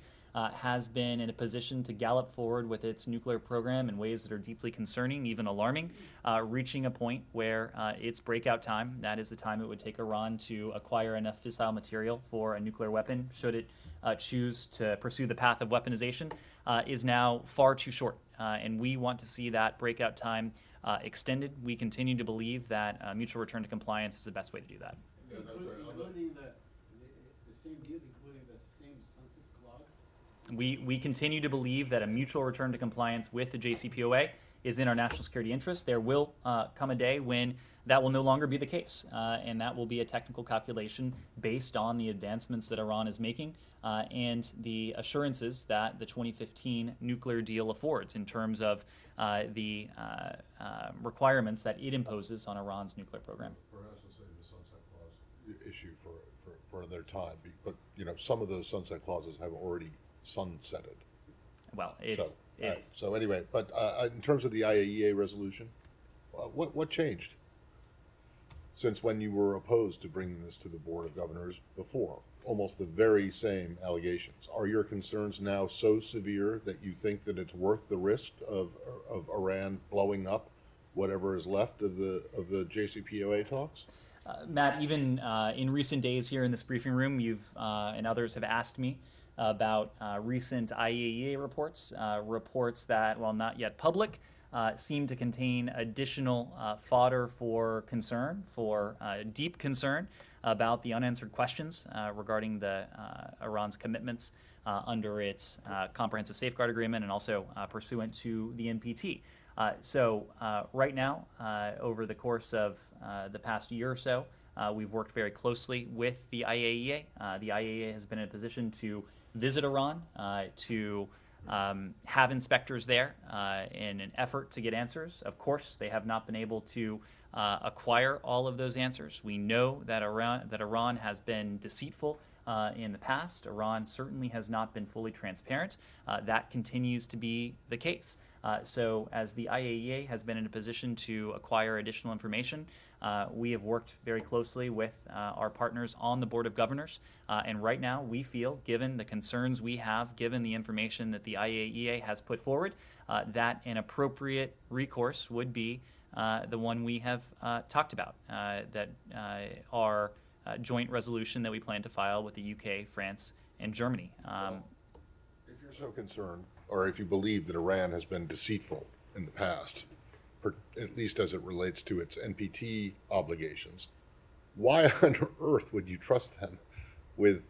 has been in a position to gallop forward with its nuclear program in ways that are deeply concerning, even alarming, reaching a point where its breakout time, that is the time it would take Iran to acquire enough fissile material for a nuclear weapon, should it choose to pursue the path of weaponization, is now far too short. And we want to see that breakout time extended. We continue to believe that mutual return to compliance is the best way to do that. Including the same deal, including the same sunset clause? We continue to believe that a mutual return to compliance with the JCPOA is in our national security interest. There will come a day when that will no longer be the case, and that will be a technical calculation based on the advancements that Iran is making and the assurances that the 2015 nuclear deal affords in terms of the requirements that it imposes on Iran's nuclear program. Perhaps we'll save the sunset clause issue for another time, but some of those sunset clauses have already sunsetted. Well, so anyway, but in terms of the IAEA resolution, what changed since when you were opposed to bringing this to the Board of Governors before? Almost the very same allegations. Are your concerns now so severe that you think that it's worth the risk of Iran blowing up whatever is left of the JCPOA talks? Matt, even in recent days here in this briefing room, you've and others have asked me about recent IAEA reports, reports that, while not yet public, seem to contain additional fodder for concern, for deep concern about the unanswered questions regarding Iran's commitments under its Comprehensive Safeguard Agreement and also pursuant to the NPT. So right now, over the course of the past year or so, we've worked very closely with the IAEA. The IAEA has been in a position to visit Iran, to have inspectors there in an effort to get answers. Of course, they have not been able to acquire all of those answers. We know that Iran has been deceitful in the past. Iran certainly has not been fully transparent. That continues to be the case. So as the IAEA has been in a position to acquire additional information, we have worked very closely with our partners on the Board of Governors. And right now, we feel, given the concerns we have, given the information that the IAEA has put forward, that an appropriate recourse would be the one we have talked about, that our joint resolution that we plan to file with the UK, France, and Germany. If you're so concerned, or if you believe that Iran has been deceitful in the past, at least as it relates to its NPT obligations, why on earth would you trust them with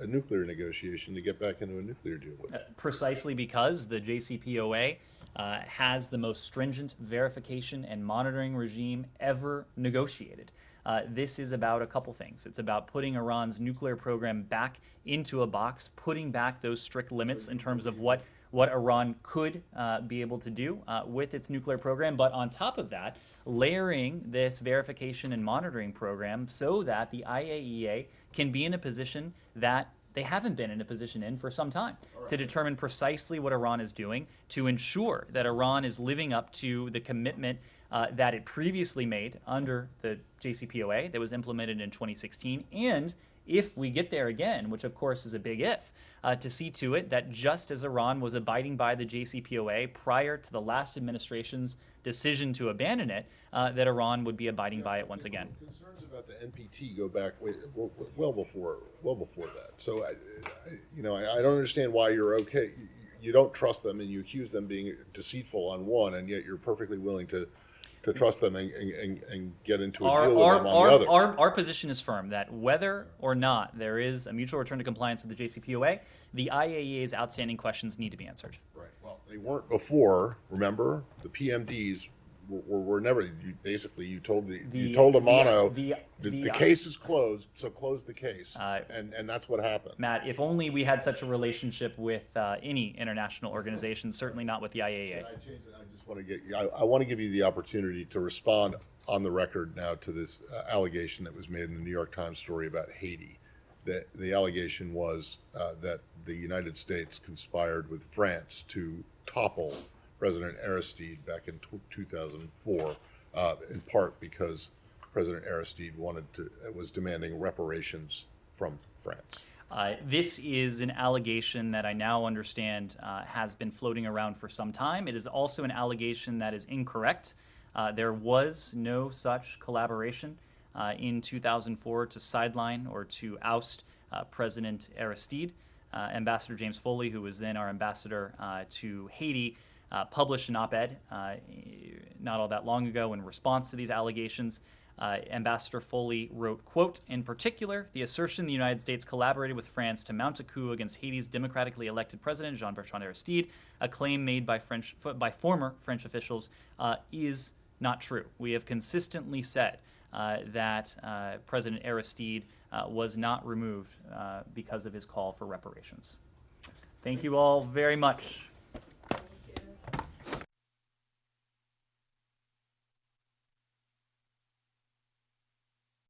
a nuclear negotiation to get back into a nuclear deal with them? Precisely because the JCPOA has the most stringent verification and monitoring regime ever negotiated. This is about a couple things. It's about putting Iran's nuclear program back into a box, putting back those strict limits in terms of what Iran could be able to do with its nuclear program. But on top of that, layering this verification and monitoring program so that the IAEA can be in a position that they haven't been in a position in for some time, to determine precisely what Iran is doing, to ensure that Iran is living up to the commitment that it previously made under the JCPOA that was implemented in 2016, and if we get there again, which of course is a big if, to see to it that just as Iran was abiding by the JCPOA prior to the last administration's decision to abandon it, that Iran would be abiding by it once again. Concerns about the NPT go back well before that. So, I don't understand why you're okay. You don't trust them, and you accuse them being deceitful on one, and yet you're perfectly willing to trust them and get into a deal with them on the other. Our position is firm that whether or not there is a mutual return to compliance with the JCPOA, the IAEA's outstanding questions need to be answered. Right. Well, they weren't before. Remember, the PMDs were never. You told Amano the case is closed, so close the case, and that's what happened. Matt, if only we had such a relationship with any international organization, certainly not with the IAEA. I want to give you the opportunity to respond on the record now to this allegation that was made in the New York Times story about Haiti. The allegation was that the United States conspired with France to topple President Aristide back in 2004, in part because President Aristide was demanding reparations from France. This is an allegation that I now understand has been floating around for some time. It is also an allegation that is incorrect. There was no such collaboration in 2004 to sideline or to oust President Aristide. Ambassador James Foley, who was then our ambassador to Haiti, published an op-ed not all that long ago in response to these allegations. Ambassador Foley wrote, quote, "In particular, the assertion the United States collaborated with France to mount a coup against Haiti's democratically elected president, Jean-Bertrand Aristide, a claim made by former French officials, is not true. We have consistently said that President Aristide was not removed because of his call for reparations." Thank you all very much